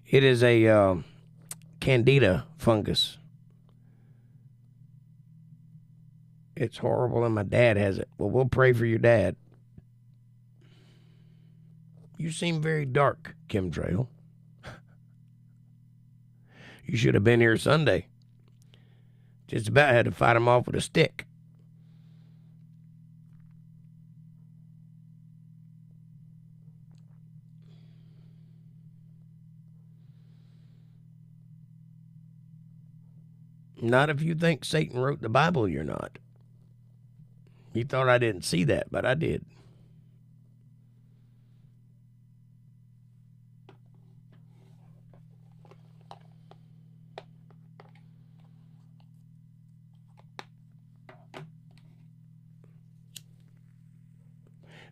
It is a candida fungus. It's horrible, and my dad has it. Well, we'll pray for your dad. You seem very dark, Chemtrail. You should have been here Sunday. Just about had to fight him off with a stick. Not if you think Satan wrote the Bible, you're not. You thought I didn't see that, but I did.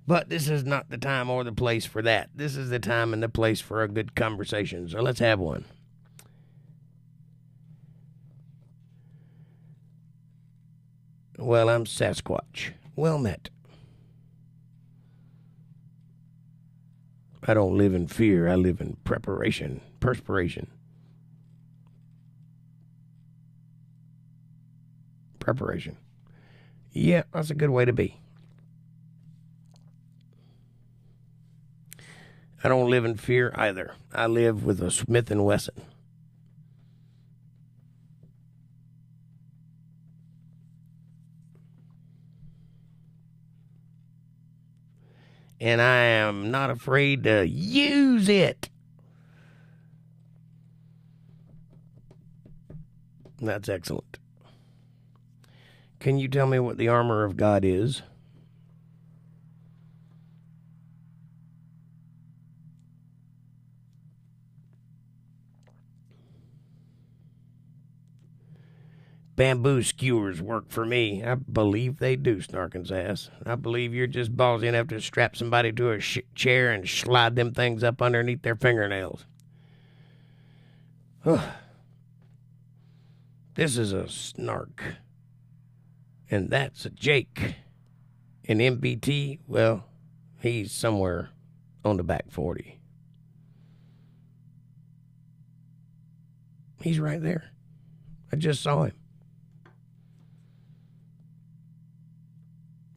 But this is not the time or the place for that. This is the time and the place for a good conversation. So let's have one. Well, I'm Sasquatch. Well met. I don't live in fear. I live in perspiration. Preparation. Yeah, that's a good way to be. I don't live in fear either. I live with a Smith & Wesson. And I am not afraid to use it. That's excellent. Can you tell me what the armor of God is? bamboo skewers work for me. I believe they do, Snarkin's ass. I believe you're just ballsy enough to strap somebody to a chair and slide them things up underneath their fingernails. This is a Snark. And that's a Jake. And MBT, well, he's somewhere on the back 40. He's right there. I just saw him.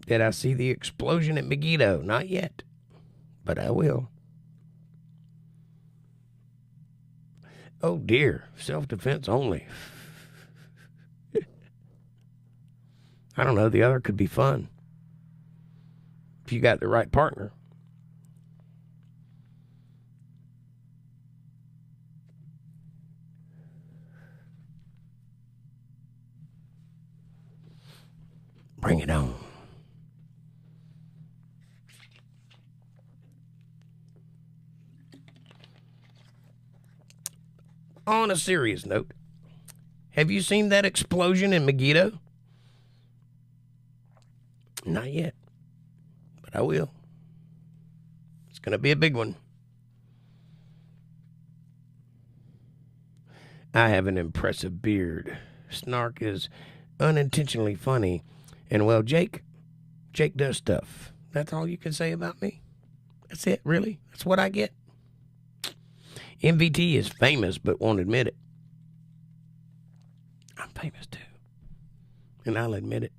Did I see the explosion at Megiddo? Not yet, but I will. Oh dear, self-defense only. I don't know, the other could be fun. If you got the right partner. Bring it on. On a serious note, have you seen that explosion in Megiddo? Not yet, but I will. It's going to be a big one. I have an impressive beard. Snark is unintentionally funny. And, well, Jake does stuff. That's all you can say about me? That's it, really? That's what I get? MVT is famous but won't admit it. I'm famous, too. And I'll admit it.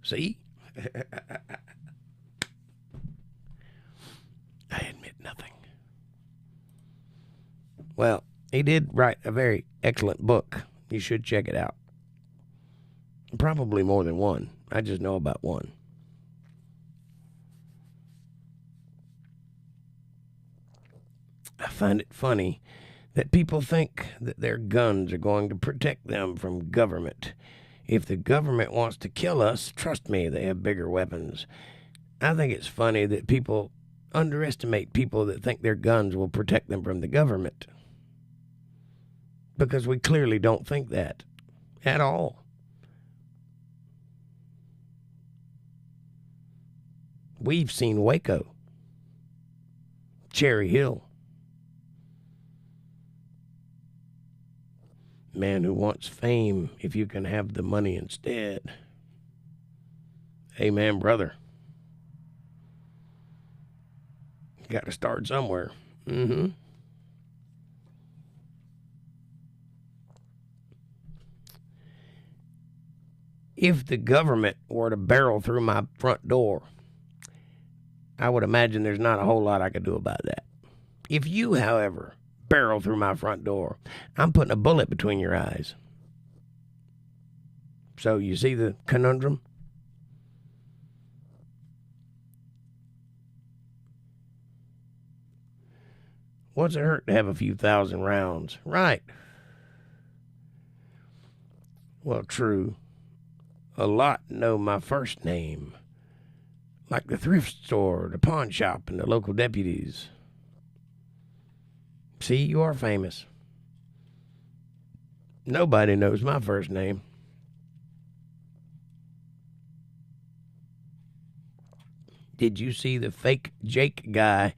See? I admit nothing. Well, he did write a very excellent book. You should check it out. Probably more than one. I just know about one. I find it funny that people think that their guns are going to protect them from government. If the government wants to kill us, trust me, they have bigger weapons. I think it's funny that people underestimate people that think their guns will protect them from the government. Because we clearly don't think that at all. We've seen Waco, Cherry Hill. Man who wants fame if you can have the money instead. Amen, brother. Got to start somewhere. If the government were to barrel through my front door, I would imagine there's not a whole lot I could do about that. If you, however, barrel through my front door, I'm putting a bullet between your eyes. So you see the conundrum? What's it hurt to have a few thousand rounds? Right. Well, true. A lot know my first name. Like the thrift store, the pawn shop, and the local deputies. See, you are famous. Nobody knows my first name. Did you see the fake Jake guy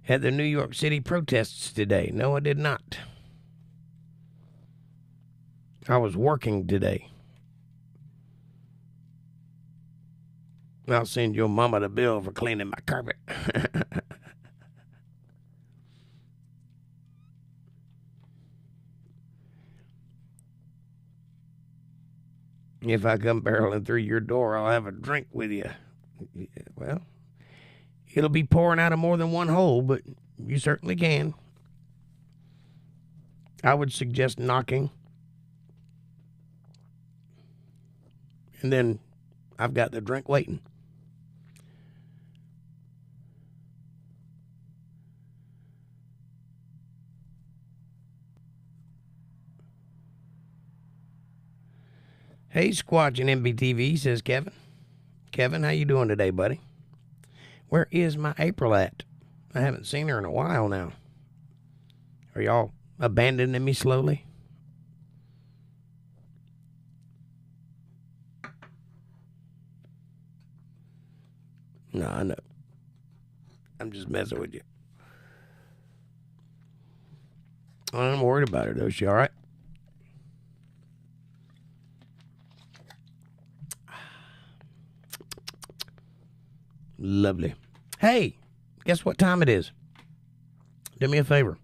at the New York City protests today? No, I did not. I was working today. I'll send your mama the bill for cleaning my carpet. If I come barreling through your door, I'll have a drink with you. Well, it'll be pouring out of more than one hole, but you certainly can. I would suggest knocking. And then I've got the drink waiting. Hey, Squatching MBTV, says Kevin. Kevin, how you doing today, buddy? Where is my April at? I haven't seen her in a while now. Are y'all abandoning me slowly? No, I know. I'm just messing with you. I'm worried about her, though. Is she all right? Lovely. Hey, guess what time it is? Do me a favor.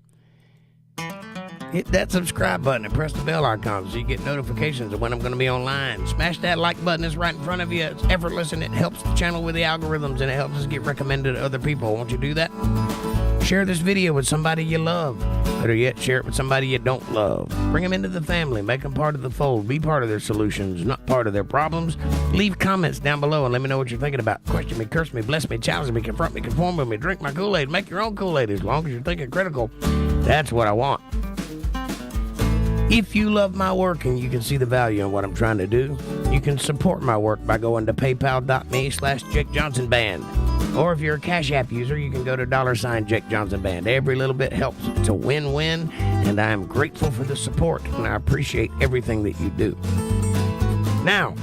Hit that subscribe button and press the bell icon so you get notifications of when I'm going to be online. Smash that like button. It's right in front of you. It's effortless, and it helps the channel with the algorithms, and it helps us get recommended to other people. Won't you do that? Share this video with somebody you love. Better yet, share it with somebody you don't love. Bring them into the family. Make them part of the fold. Be part of their solutions, not part of their problems. Leave comments down below and let me know what you're thinking about. Question me, curse me, bless me, challenge me, confront me, conform with me, drink my Kool-Aid, make your own Kool-Aid. As long as you're thinking critical, that's what I want. If you love my work and you can see the value in what I'm trying to do, you can support my work by going to paypal.me/jakejohnsonband. Or if you're a CashApp user, you can go to $jakejohnsonband. Every little bit helps. It's a win-win, and I am grateful for the support, and I appreciate everything that you do. Now,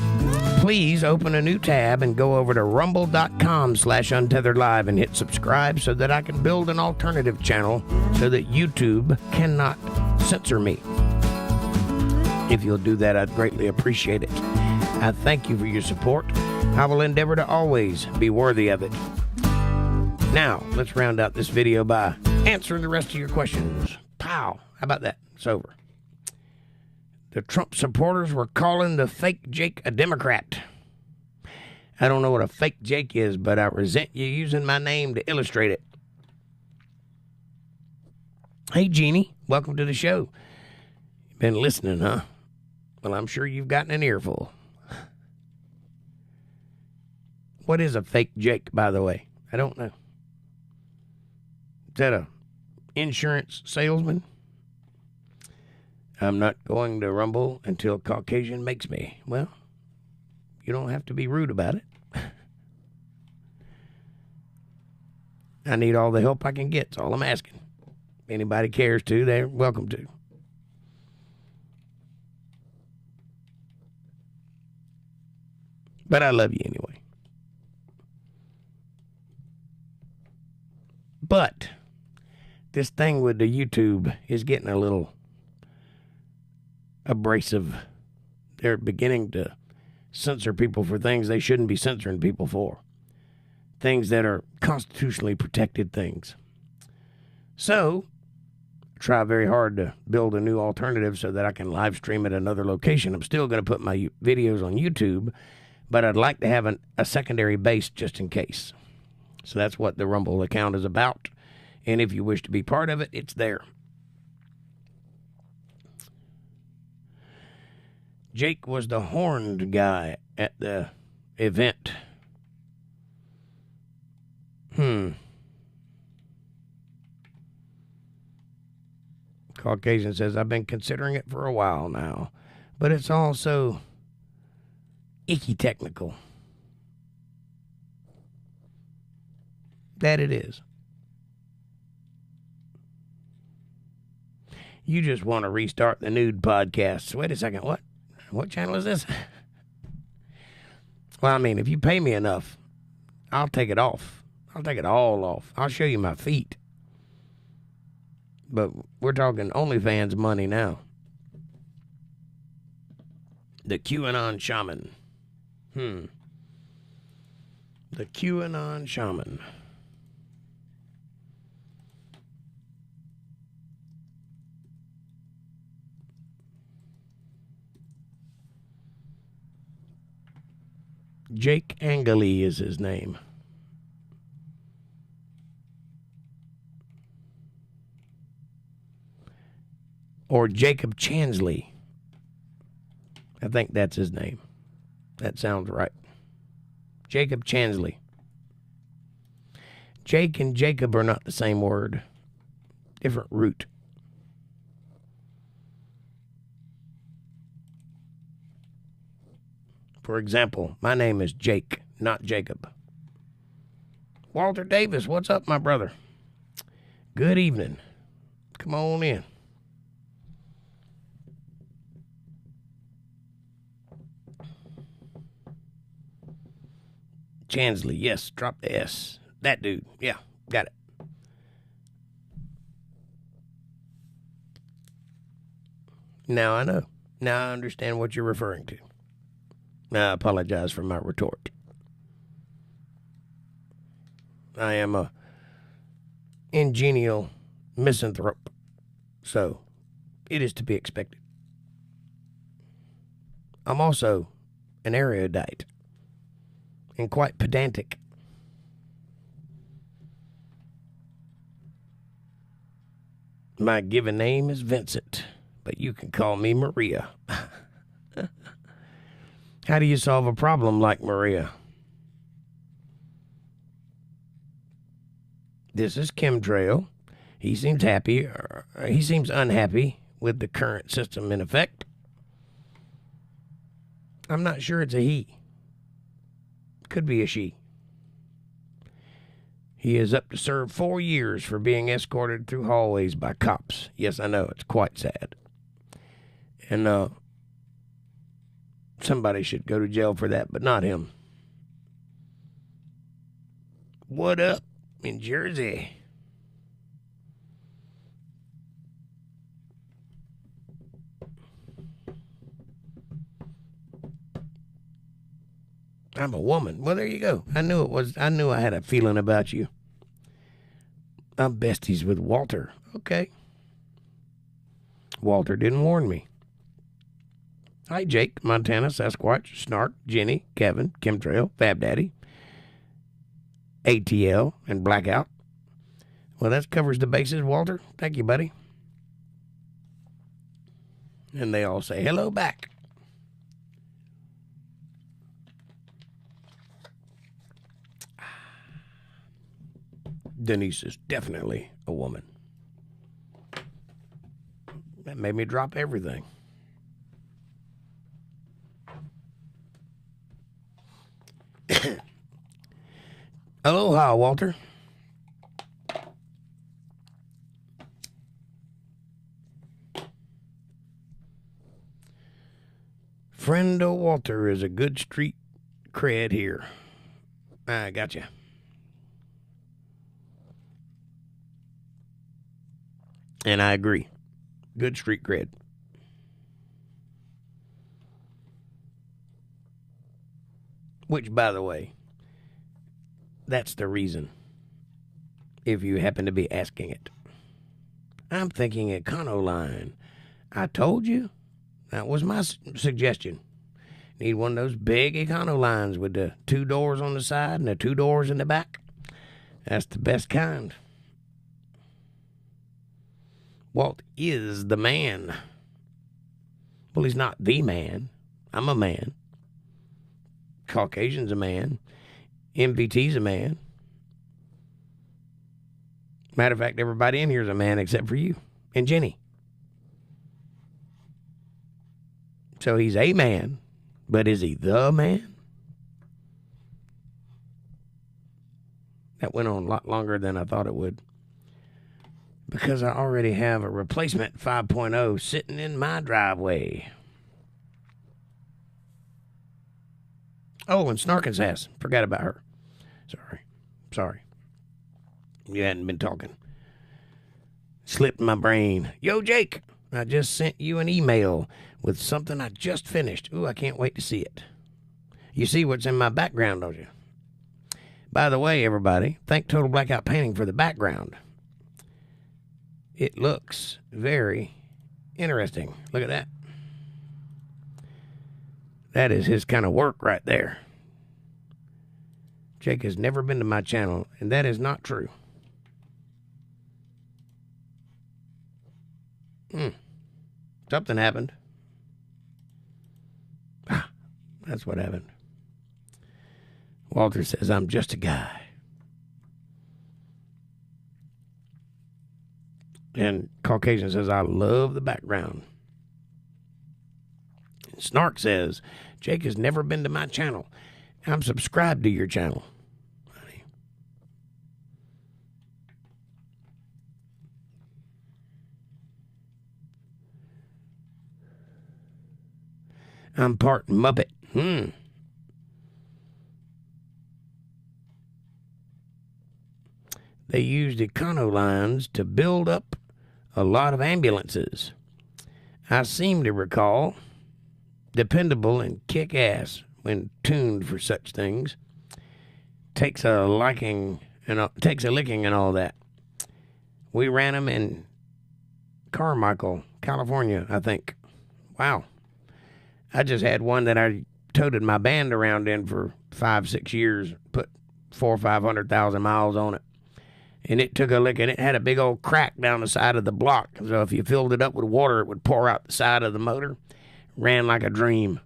please open a new tab and go over to rumble.com/UntetheredLive and hit subscribe so that I can build an alternative channel so that YouTube cannot censor me. If you'll do that, I'd greatly appreciate it. I thank you for your support. I will endeavor to always be worthy of it. Now, let's round out this video by answering the rest of your questions. Pow! How about that? It's over. The Trump supporters were calling the fake Jake a Democrat. I don't know what a fake Jake is, but I resent you using my name to illustrate it. Hey, Jeannie. Welcome to the show. You've been listening, huh? Well, I'm sure you've gotten an earful. What is a fake Jake, by the way? I don't know. Is that a insurance salesman? I'm not going to Rumble until Caucasian makes me. Well, you don't have to be rude about it. I need all the help I can get. That's all I'm asking. If anybody cares to, they're welcome to. But I love you anyway. But this thing with the YouTube is getting a little abrasive. They're beginning to censor people for things they shouldn't be censoring people for. Things that are constitutionally protected things. So, I try very hard to build a new alternative so that I can live stream at another location. I'm still going to put my videos on YouTube, but I'd like to have a secondary base just in case. So that's what the Rumble account is about. And if you wish to be part of it, it's there. Jake was the horned guy at the event. Caucasian says, I've been considering it for a while now, but it's all so icky technical. That it is. You just want to restart the nude podcast. Wait a second, what? What channel is this? Well, I mean, if you pay me enough, I'll take it off. I'll take it all off. I'll show you my feet. But we're talking OnlyFans money now. The QAnon shaman. The QAnon shaman. Jake Angeli is his name. Or Jacob Chansley. I think that's his name. That sounds right. Jacob Chansley. Jake and Jacob are not the same word. Different root. For example, my name is Jake, not Jacob. Walter Davis, what's up, my brother? Good evening. Come on in. Chansley, yes, drop the S. That dude, yeah, got it. Now I know. Now I understand what you're referring to. I apologize for my retort. I am a ingenial misanthrope, so it is to be expected. I'm also an erudite and quite pedantic. My given name is Vincent, but you can call me Maria. How do you solve a problem like Maria? This is Chemtrail. He seems happy, or he seems unhappy with the current system in effect. I'm not sure it's a he. Could be a she. He is up to serve 4 years for being escorted through hallways by cops. Yes, I know, it's quite sad. And somebody should go to jail for that, but not him. What up in Jersey? I'm a woman. Well, there you go. I knew I had a feeling about you. I'm besties with Walter. Okay. Walter didn't warn me. Hi, Jake, Montana, Sasquatch, Snark, Jenny, Kevin, Chemtrail, Fab Daddy, ATL, and Blackout. Well, that covers the bases, Walter. Thank you, buddy. And they all say hello back. Denise is definitely a woman. That made me drop everything. Aloha, Walter. Friendo Walter is a good street cred here. I gotcha. And I agree. Good street cred. Which, by the way, that's the reason, if you happen to be asking it. I'm thinking Econoline. I told you. That was my suggestion. Need one of those big Econolines with the 2 doors on the side and the 2 doors in the back. That's the best kind. Walt is the man. Well, he's not the man. I'm a man. Caucasian's a man. MPT's a man. Matter of fact, everybody in here is a man except for you and Jenny. So he's a man, but is he the man? That went on a lot longer than I thought it would. Because I already have a replacement 5.0 sitting in my driveway. Oh, and Snarkin's ass. Forgot about her. Sorry. You hadn't been talking. Slipped my brain. Yo, Jake, I just sent you an email with something I just finished. Ooh, I can't wait to see it. You see what's in my background, don't you? By the way, everybody, thank Total Blackout Painting for the background. It looks very interesting. Look at that. That is his kind of work right there. Jake has never been to my channel, and that is not true. Something happened. That's what happened. Walter says, I'm just a guy. And Caucasian says, I love the background. And Snark says, Jake has never been to my channel. I'm subscribed to your channel, honey. I'm part Muppet. They used Econolines to build up a lot of ambulances. I seem to recall dependable and kick-ass when tuned for such things. Takes a licking and all that. We ran them in Carmichael, California, I think. Wow. I just had one that I toted my band around in for 5-6 years, put 400,000 or 500,000 miles on it. And it took a lick, and it had a big old crack down the side of the block. So if you filled it up with water, it would pour out the side of the motor. Ran like a dream.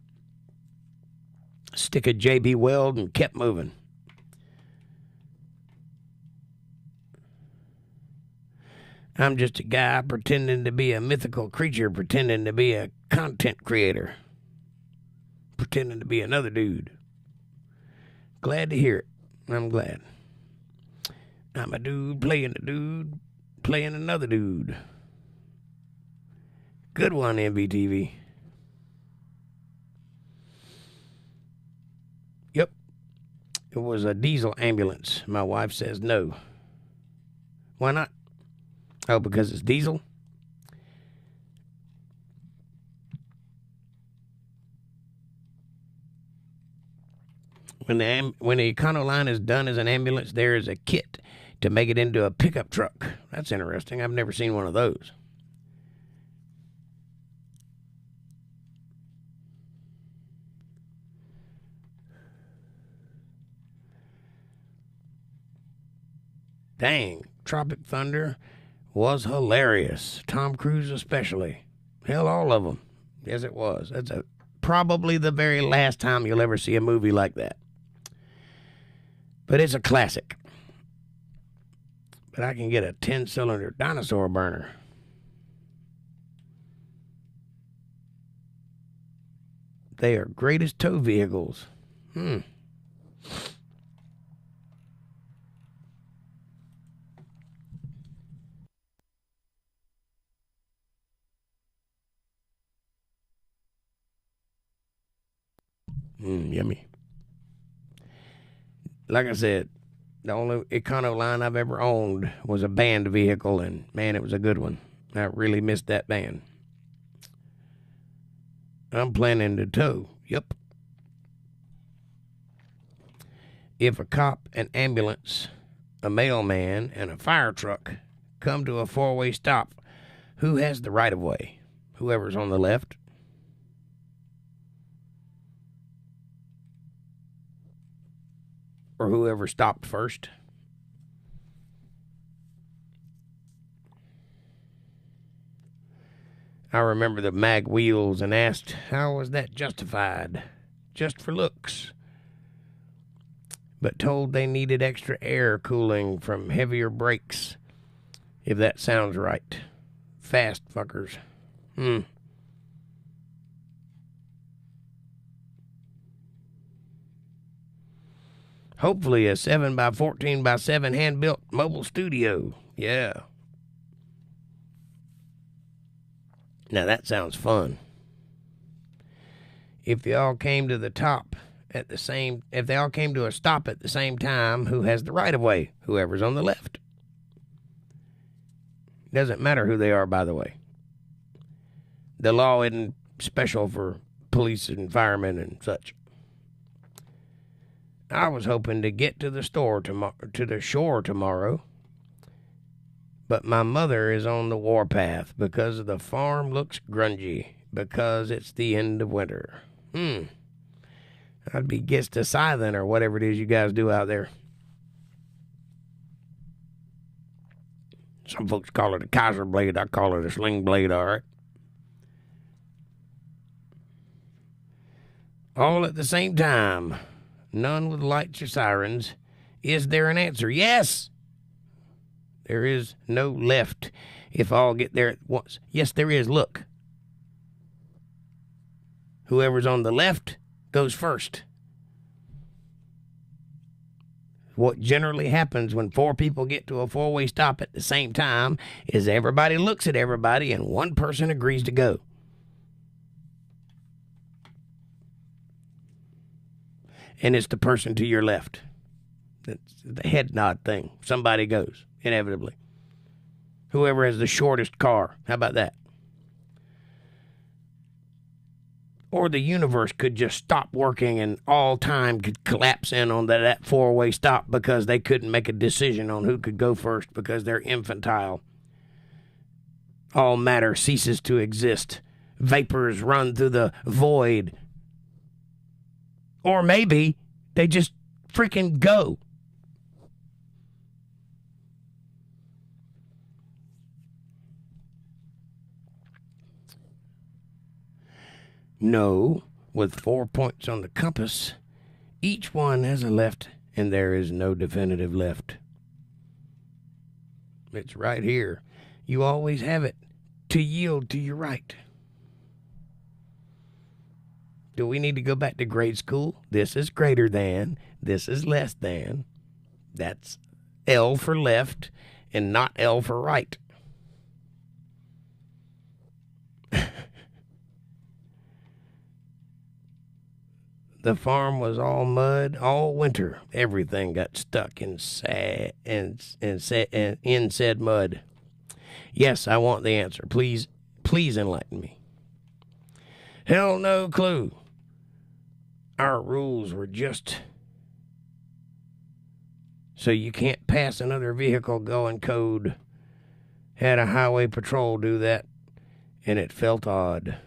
Stick a JB weld and kept moving. I'm just a guy pretending to be a mythical creature, pretending to be a content creator, pretending to be another dude. Glad to hear it. I'm glad. I'm a dude playing another dude. Good one, MVTV. Yep. It was a diesel ambulance. My wife says no. Why not? Oh, because it's diesel? When the Econoline is done as an ambulance, there is a kit to make it into a pickup truck. That's interesting. I've never seen one of those. Dang, Tropic Thunder was hilarious. Tom Cruise especially. Hell, all of them. Yes, it was. That's probably the very last time you'll ever see a movie like that. But it's a classic. But I can get a 10-cylinder dinosaur burner. They are great as tow vehicles. Yummy. Like I said, the only Econoline I've ever owned was a band vehicle, and man, it was a good one. I really missed that band. I'm planning to tow. Yep. If a cop, an ambulance, a mailman, and a fire truck come to a four-way stop, who has the right-of-way? Whoever's on the left. Or whoever stopped first. I remember the mag wheels and asked, how was that justified? Just for looks. But told they needed extra air cooling from heavier brakes. If that sounds right. Fast fuckers. Hopefully a 7x14x7 hand-built mobile studio. Yeah. Now that sounds fun. If they all came to a stop at the same time, who has the right of way? Whoever's on the left. Doesn't matter who they are, by the way. The law isn't special for police and firemen and such. I was hoping to get to the shore tomorrow, but my mother is on the warpath because the farm looks grungy because it's the end of winter. I'd be guessed a scything or whatever it is you guys do out there. Some folks call it a Kaiser blade. I call it a sling blade, all right. All at the same time. None with lights or sirens. Is there an answer? Yes! There is no left if all get there at once. Yes, there is. Look. Whoever's on the left goes first. What generally happens when four people get to a four-way stop at the same time is everybody looks at everybody and one person agrees to go. and it's the person to your left. It's the head nod thing. Somebody goes, inevitably. Whoever has the shortest car. How about that? Or the universe could just stop working and all time could collapse in on that four-way stop because they couldn't make a decision on who could go first because they're infantile. All matter ceases to exist. Vapors run through the void. Or maybe they just freaking go. No, with 4 points on the compass, each one has a left, and there is no definitive left. It's right here. You always have it to yield to your right. Do we need to go back to grade school? This is greater than. This is less than. That's L for left and not L for right. The farm was all mud all winter. Everything got stuck in said mud. Yes, I want the answer. Please enlighten me. Hell no clue. Our rules were just so you can't pass another vehicle going code. Had a highway patrol do that, and it felt odd.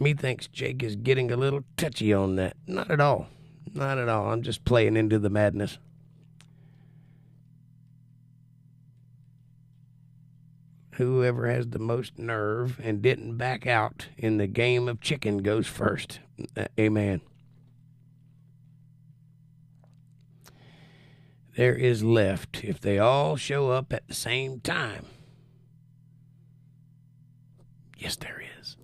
Methinks Jake is getting a little touchy on that. Not at all. Not at all. I'm just playing into the madness. Whoever has the most nerve and didn't back out in the game of chicken goes first. Amen. There is left if they all show up at the same time. Yes, there is.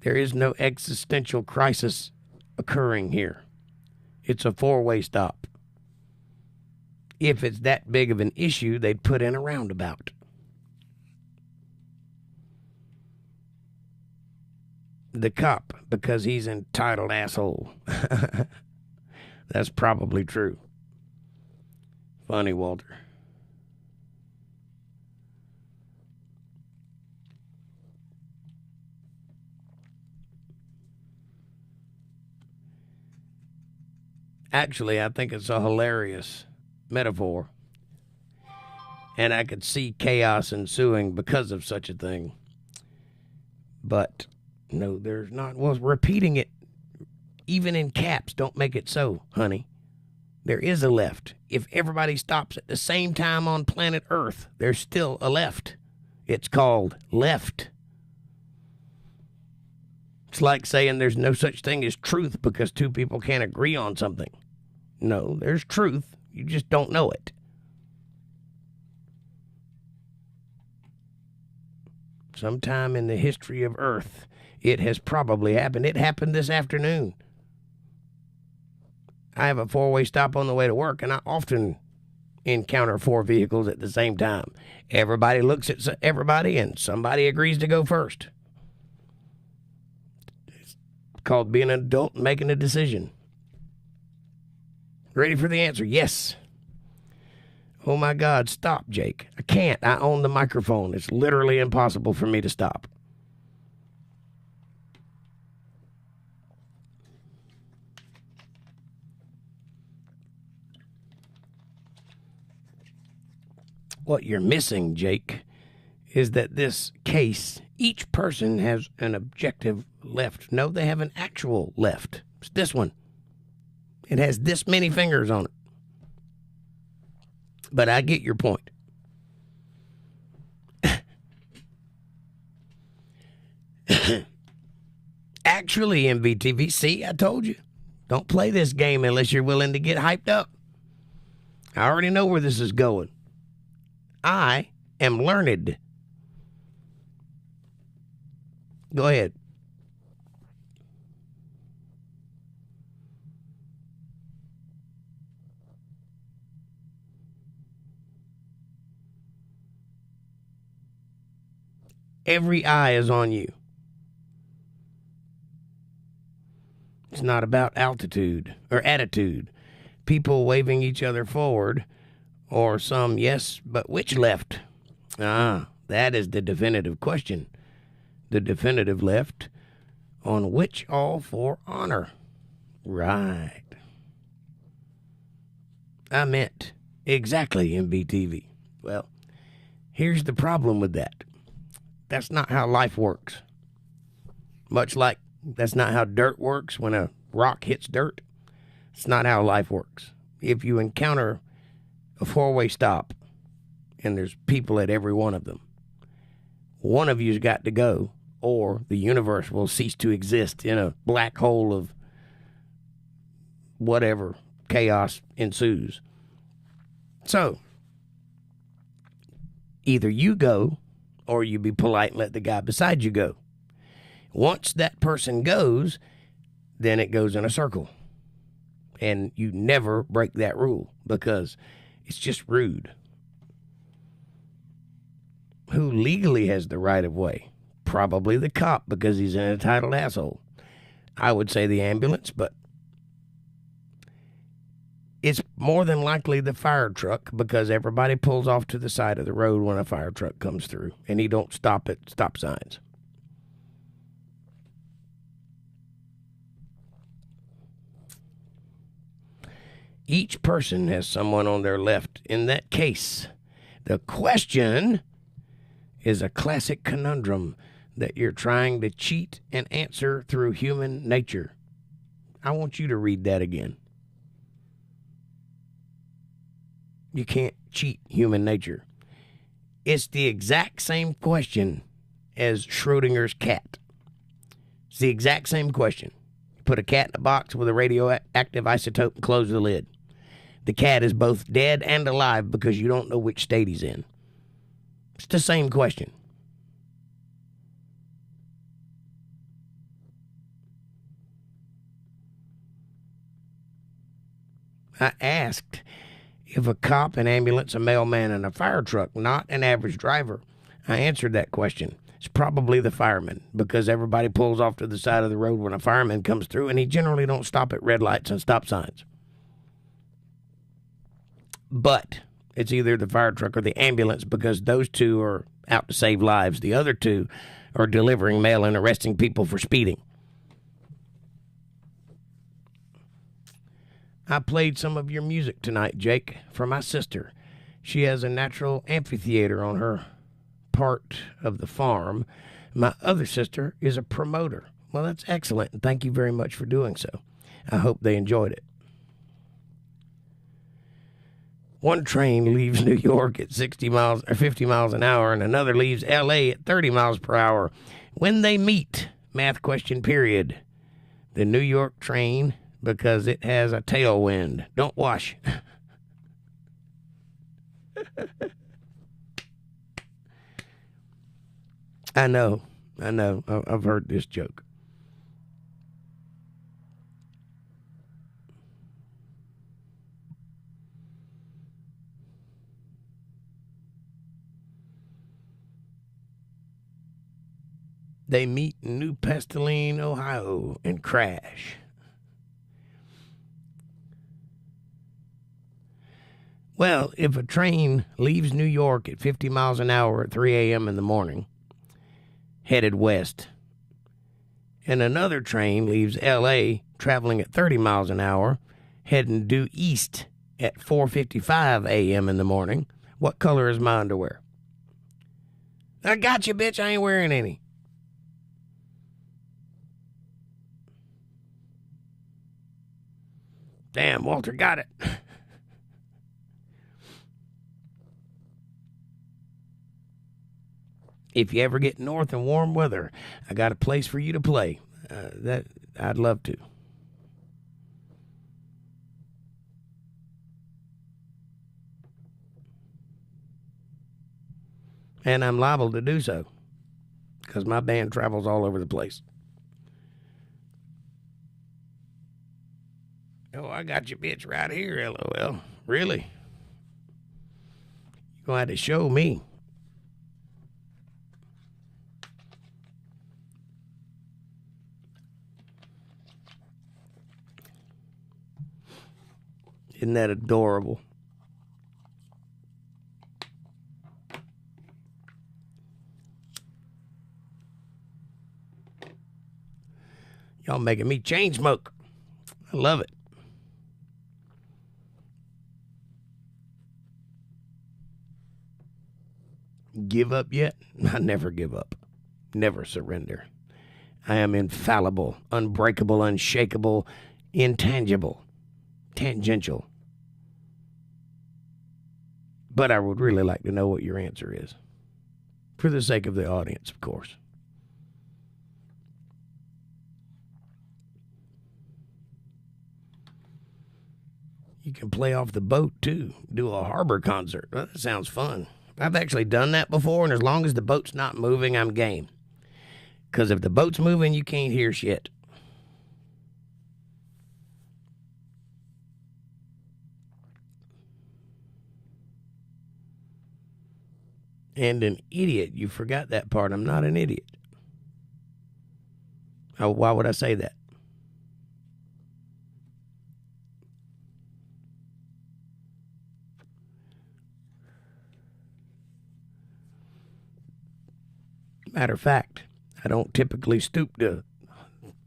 There is no existential crisis occurring here. It's a four-way stop. If it's that big of an issue, they'd put in a roundabout. The cop, because he's an entitled asshole. That's probably true. Funny, Walter. Actually, I think it's a hilarious metaphor. And I could see chaos ensuing because of such a thing. But no, there's not. Well, repeating it, even in caps, don't make it so, honey. There is a left. If everybody stops at the same time on planet Earth, there's still a left. It's called left. It's like saying there's no such thing as truth because two people can't agree on something. No, there's truth. You just don't know it. Sometime in the history of Earth, it has probably happened. It happened this afternoon. I have a four-way stop on the way to work, and I often encounter four vehicles at the same time. Everybody looks at everybody, and somebody agrees to go first. It's called being an adult and making a decision. Ready for the answer? Yes. Oh, my God, stop, Jake. I can't. I own the microphone. It's literally impossible for me to stop. What you're missing, Jake, is that this case, each person has an objective left. No, they have an actual left. It's this one. It has this many fingers on it. But I get your point. Actually, MVTV, see, I told you. Don't play this game unless you're willing to get hyped up. I already know where this is going. I am learned. Go ahead. Every eye is on you. It's not about altitude or attitude. People waving each other forward, or some yes, but which left? That is the definitive question. The definitive left on which all for honor. Right. I meant exactly MBTV. Well, here's the problem with that. That's not how life works. Much like that's not how dirt works when a rock hits dirt. It's not how life works. If you encounter a four-way stop and there's people at every one of them, one of you's got to go, or the universe will cease to exist in a black hole of whatever chaos ensues. So, either you go, or you be polite and let the guy beside you go. Once that person goes, then it goes in a circle. And you never break that rule because it's just rude. Who legally has the right of way? Probably the cop because he's an entitled asshole. I would say the ambulance, but it's more than likely the fire truck because everybody pulls off to the side of the road when a fire truck comes through and he don't stop at stop signs. Each person has someone on their left in that case. The question is a classic conundrum that you're trying to cheat and answer through human nature. I want you to read that again. You can't cheat human nature. It's the exact same question as Schrodinger's cat. It's the exact same question. You put a cat in a box with a radioactive isotope and close the lid. The cat is both dead and alive because you don't know which state he's in. It's the same question. I asked if a cop, an ambulance, a mailman, and a fire truck, not an average driver. I answered that question. It's probably the fireman because everybody pulls off to the side of the road when a fireman comes through, and he generally don't stop at red lights and stop signs. But it's either the fire truck or the ambulance because those two are out to save lives. The other two are delivering mail and arresting people for speeding. I played some of your music tonight, Jake, for my sister. She has a natural amphitheater on her part of the farm. My other sister is a promoter. Well, that's excellent, and thank you very much for doing so. I hope they enjoyed it. One train leaves New York at 60 miles or 50 miles an hour, and another leaves L.A. at 30 miles per hour. When they meet, math question period. The New York train, because it has a tailwind. Don't wash. I know. I've heard this joke. They meet in New Pasteline, Ohio, and crash. Well, if a train leaves New York at 50 miles an hour at 3 a.m. in the morning, headed west, and another train leaves L.A. traveling at 30 miles an hour, heading due east at 4:55 a.m. in the morning, what color is my underwear? I got you, bitch. I ain't wearing any. Damn, Walter got it. If you ever get north in warm weather, I got a place for you to play. That I'd love to. And I'm liable to do so because my band travels all over the place. Oh, I got your bitch right here, LOL. Really? You're going to have to show me. Isn't that adorable? Y'all making me chain smoke. I love it. Give up yet? I never give up. Never surrender. I am infallible, unbreakable, unshakable, intangible, tangential. But I would really like to know what your answer is. For the sake of the audience, of course. You can play off the boat, too. Do a harbor concert. Well, that sounds fun. I've actually done that before, and as long as the boat's not moving, I'm game. Because if the boat's moving, you can't hear shit. And an idiot. You forgot that part. I'm not an idiot. Oh, why would I say that? Matter of fact, I don't typically stoop to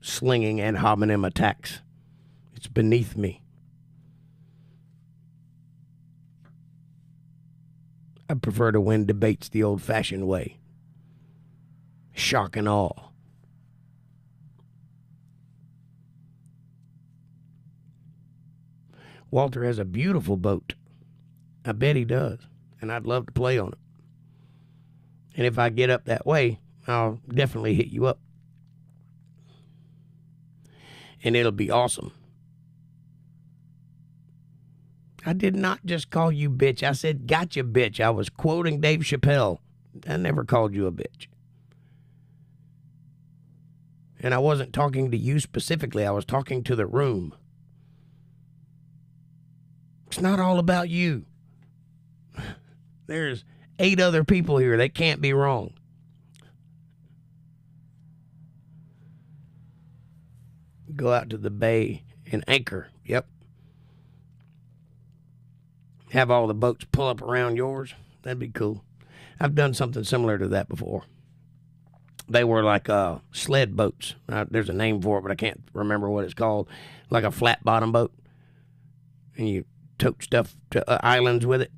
slinging ad hominem attacks. It's beneath me. I prefer to win debates the old-fashioned way. Shock and awe. Walter has a beautiful boat. I bet he does. And I'd love to play on it. And if I get up that way, I'll definitely hit you up. And it'll be awesome. I did not just call you bitch. I said, gotcha, bitch. I was quoting Dave Chappelle. I never called you a bitch. And I wasn't talking to you specifically. I was talking to the room. It's not all about you. There's 8 other people here. They can't be wrong. Go out to the bay and anchor. Yep. Have all the boats pull up around yours. That'd be cool. I've done something similar to that before. They were like sled boats. There's a name for it, but I can't remember what it's called. Like a flat bottom boat. And you tote stuff to islands with it.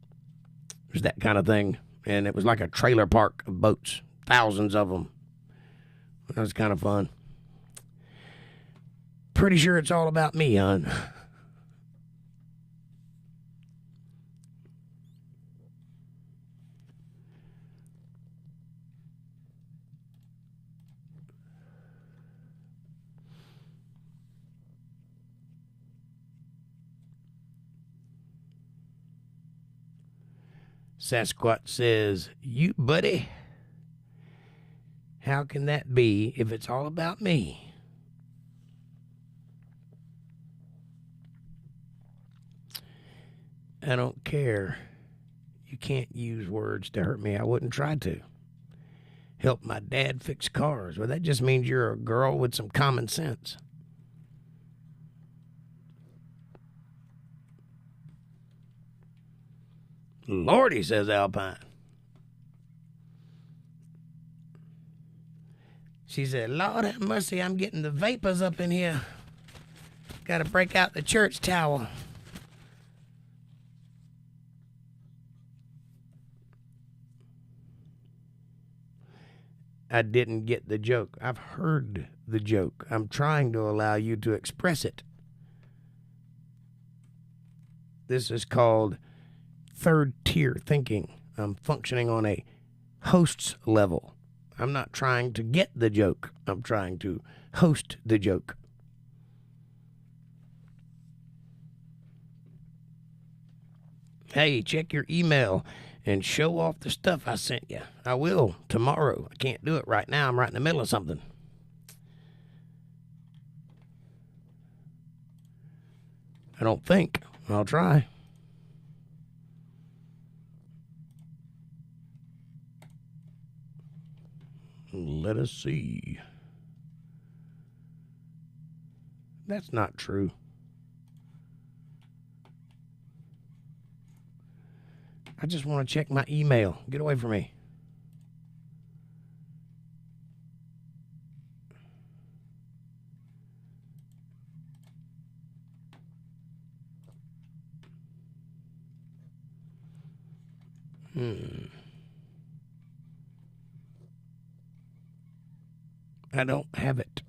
It was that kind of thing. And it was like a trailer park of boats. Thousands of them. That was kind of fun. Pretty sure it's all about me, hon. Sasquatch says, you buddy, how can that be if it's all about me? I don't care. You can't use words to hurt me. I wouldn't try to. Help my dad fix cars. Well, that just means you're a girl with some common sense. Lordy, says Alpine. She said, Lord have mercy, I'm getting the vapors up in here. Got to break out the church towel. I didn't get the joke. I've heard the joke. I'm trying to allow you to express it. This is called third tier thinking. I'm functioning on a host's level. I'm not trying to get the joke. I'm trying to host the joke. Hey, check your email and show off the stuff I sent you. I will tomorrow. I can't do it right now. I'm right in the middle of something. I don't think. I'll try. Let us see. That's not true. I just want to check my email. Get away from me. I don't have it.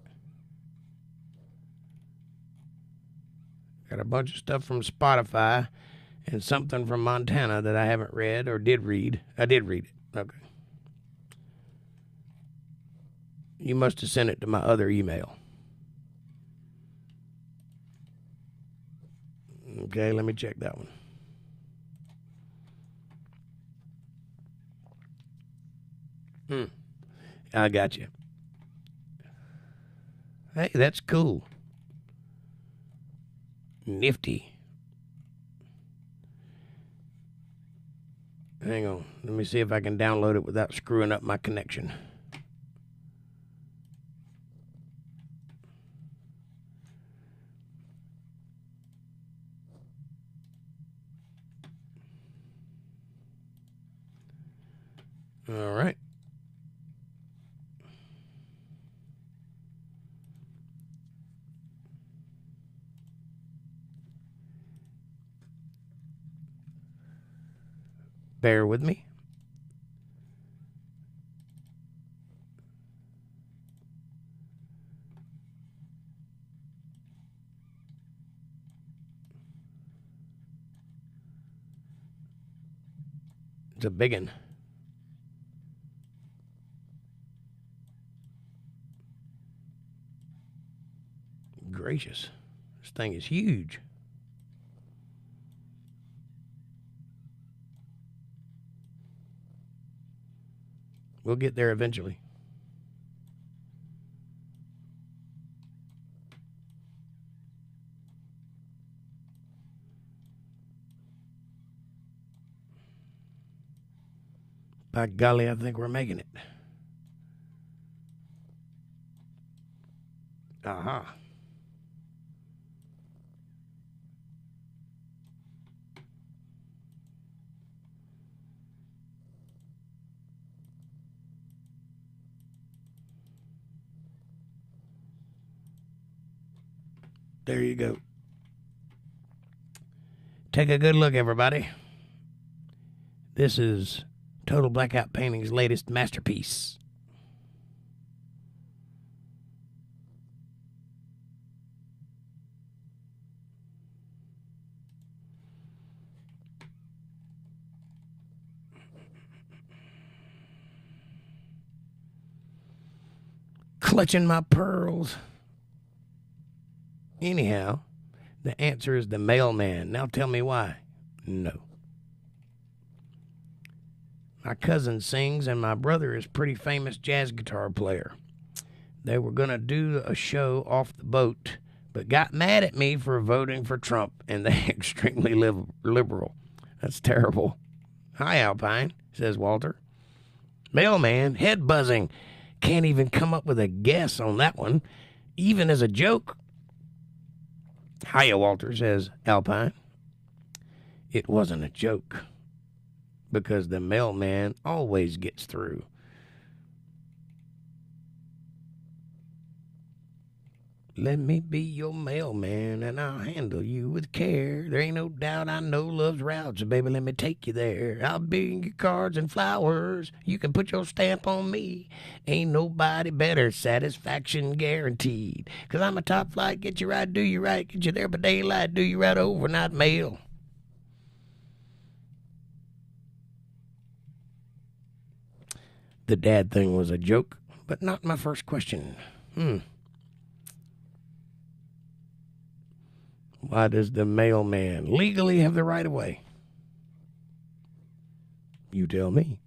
Got a bunch of stuff from Spotify and something from Montana that I haven't read or did read. I did read it. Okay. You must have sent it to my other email. Okay, let me check that one. I got you. Hey, that's cool. Nifty. Hang on. Let me see if I can download it without screwing up my connection. All right. Bear with me. It's a big one. Gracious. This thing is huge. We'll get there eventually. By golly, I think we're making it. Aha. There you go. Take a good look, everybody. This is Total Blackout Painting's latest masterpiece. Clutching my pearls. Anyhow, the answer is the mailman. Now tell me why. No. My cousin sings, and my brother is a pretty famous jazz guitar player. They were going to do a show off the boat, but got mad at me for voting for Trump, and they're extremely liberal. That's terrible. Hi, Alpine, says Walter. Mailman, head buzzing. Can't even come up with a guess on that one, even as a joke. Hiya, Walter, says Alpine. It wasn't a joke, because the mailman always gets through. Let me be your mailman, and I'll handle you with care. There ain't no doubt I know love's route, so baby, let me take you there. I'll bring you cards and flowers. You can put your stamp on me. Ain't nobody better, satisfaction guaranteed. 'Cause I'm a top flight, get you right, do you right, get you there by daylight, do you right, overnight mail. The dad thing was a joke, but not my first question. Why does the mailman legally have the right of way? You tell me.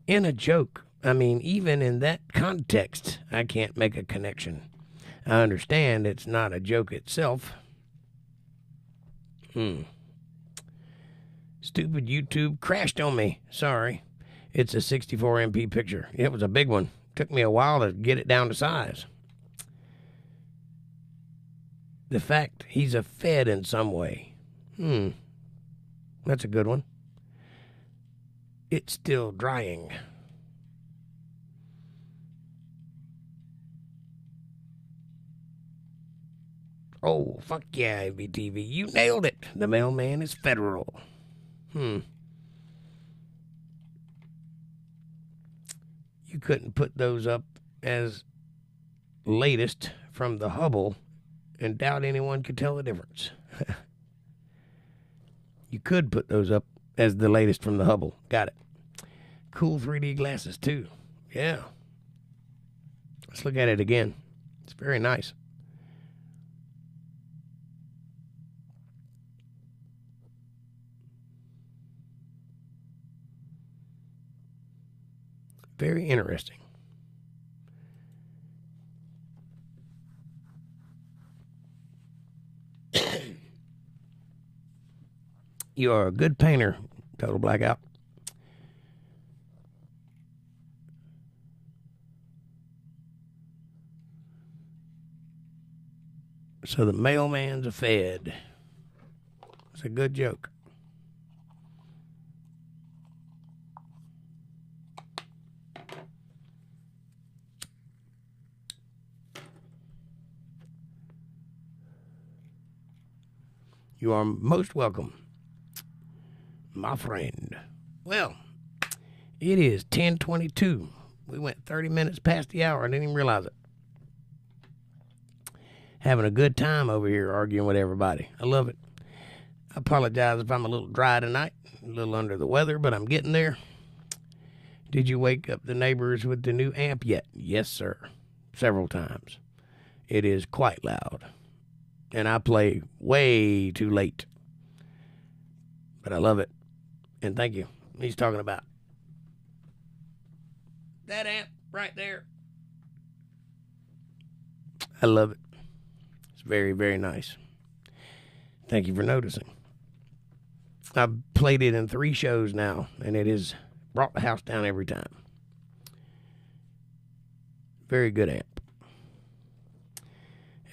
In a joke, I mean, even in that context, I can't make a connection. I understand it's not a joke itself. Stupid YouTube crashed on me. Sorry. It's a 64 MP picture. It was a big one. Took me a while to get it down to size. The fact he's a Fed in some way. That's a good one. It's still drying. Oh, fuck yeah, ABTV. You nailed it. The mailman is federal. You couldn't put those up as latest from the Hubble and doubt anyone could tell the difference. You could put those up as the latest from the Hubble. Got it. Cool 3D glasses, too. Yeah. Let's look at it again. It's very nice. Very interesting. You are a good painter, Total Blackout. So the mailman's a Fed. It's a good joke. You are most welcome, my friend. Well, it is 10:22. We went 30 minutes past the hour. I didn't even realize it. Having a good time over here arguing with everybody. I love it. I apologize if I'm a little dry tonight, a little under the weather, but I'm getting there. Did you wake up the neighbors with the new amp yet? Yes, sir. Several times. It is quite loud. And I play way too late. But I love it. And thank you. He's talking about that amp right there. I love it. It's very, very nice. Thank you for noticing. I've played it in 3 shows now, and it has brought the house down every time. Very good amp.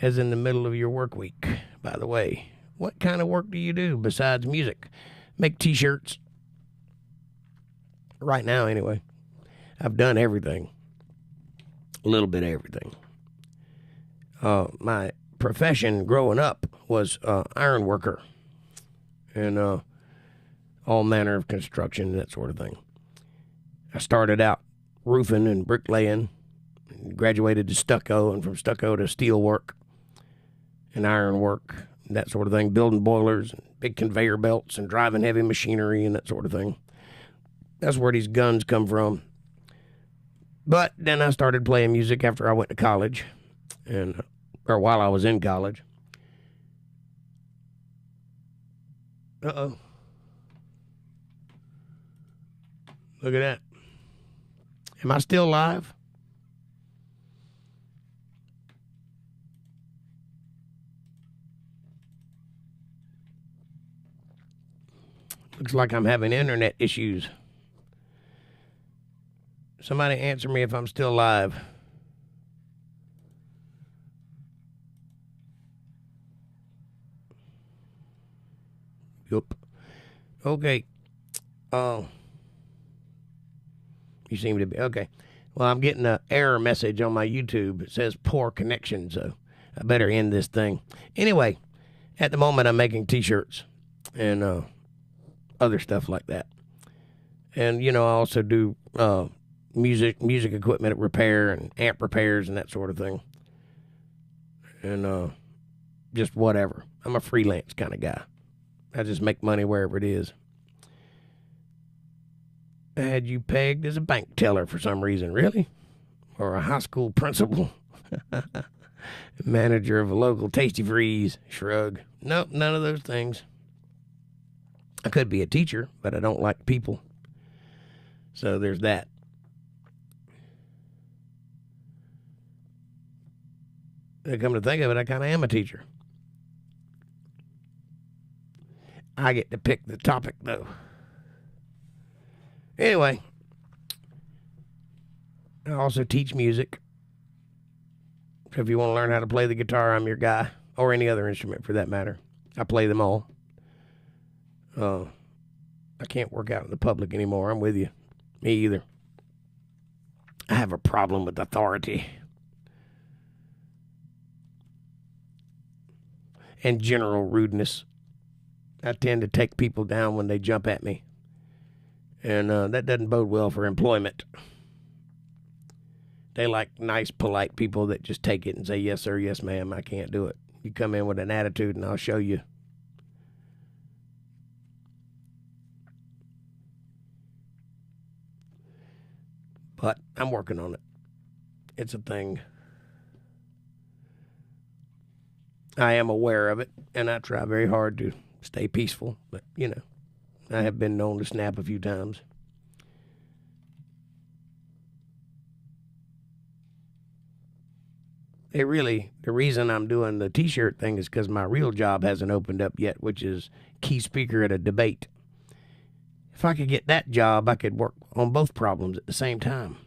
As in the middle of your work week, by the way. What kind of work do you do besides music? Make t-shirts. Right now, anyway. I've done everything. A little bit of everything. My profession growing up was iron worker. And all manner of construction and that sort of thing. I started out roofing and bricklaying. Graduated to stucco, and from stucco to steel work. And iron work, and that sort of thing, building boilers, and big conveyor belts, and driving heavy machinery, and that sort of thing. That's where these guns come from. But then I started playing music after I went to college, or while I was in college. Uh-oh. Look at that. Am I still live? Looks like I'm having internet issues. Somebody answer me if I'm still live. Yup. Okay. You seem to be. Okay. Well, I'm getting an error message on my YouTube. It says poor connection, so I better end this thing. Anyway, at the moment I'm making t-shirts and other stuff like that. And, I also do music equipment repair and amp repairs and that sort of thing. And just whatever. I'm a freelance kind of guy. I just make money wherever it is. I had you pegged as a bank teller for some reason, really? Or a high school principal? Manager of a local Tasty Freeze? Shrug. Nope, none of those things. I could be a teacher, but I don't like people. So there's that. Come to think of it, I kind of am a teacher. I get to pick the topic, though. Anyway, I also teach music. So if you want to learn how to play the guitar, I'm your guy. Or any other instrument, for that matter. I play them all. I can't work out in the public anymore. I'm with you. Me either. I have a problem with authority and general rudeness. I tend to take people down when they jump at me. And that doesn't bode well for employment. They like nice, polite people that just take it and say, yes, sir, yes, ma'am, I can't do it. You come in with an attitude and I'll show you. But I'm working on it. It's a thing. I am aware of it, and I try very hard to stay peaceful. But, you know, I have been known to snap a few times. The reason I'm doing the T-shirt thing is because my real job hasn't opened up yet, which is key speaker at a debate. If I could get that job, I could work on both problems at the same time.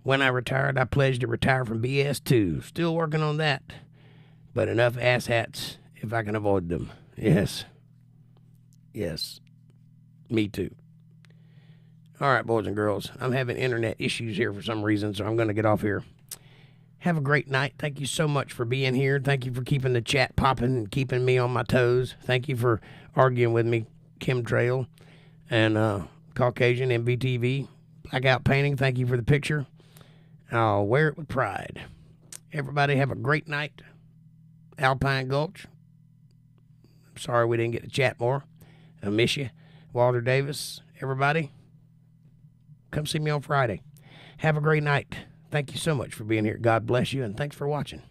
When I retired, I pledged to retire from BS too. Still working on that. But enough asshats if I can avoid them. Yes. Yes. Me too. All right, boys and girls. I'm having internet issues here for some reason, so I'm going to get off here. Have a great night. Thank you so much for being here. Thank you for keeping the chat popping and keeping me on my toes. Thank you for arguing with me, Chemtrail and Caucasian MVTV. Blackout Painting, thank you for the picture. I'll wear it with pride. Everybody have a great night. Alpine Gulch. I'm sorry we didn't get to chat more. I miss you. Walter Davis, everybody. Come see me on Friday. Have a great night. Thank you so much for being here. God bless you, and thanks for watching.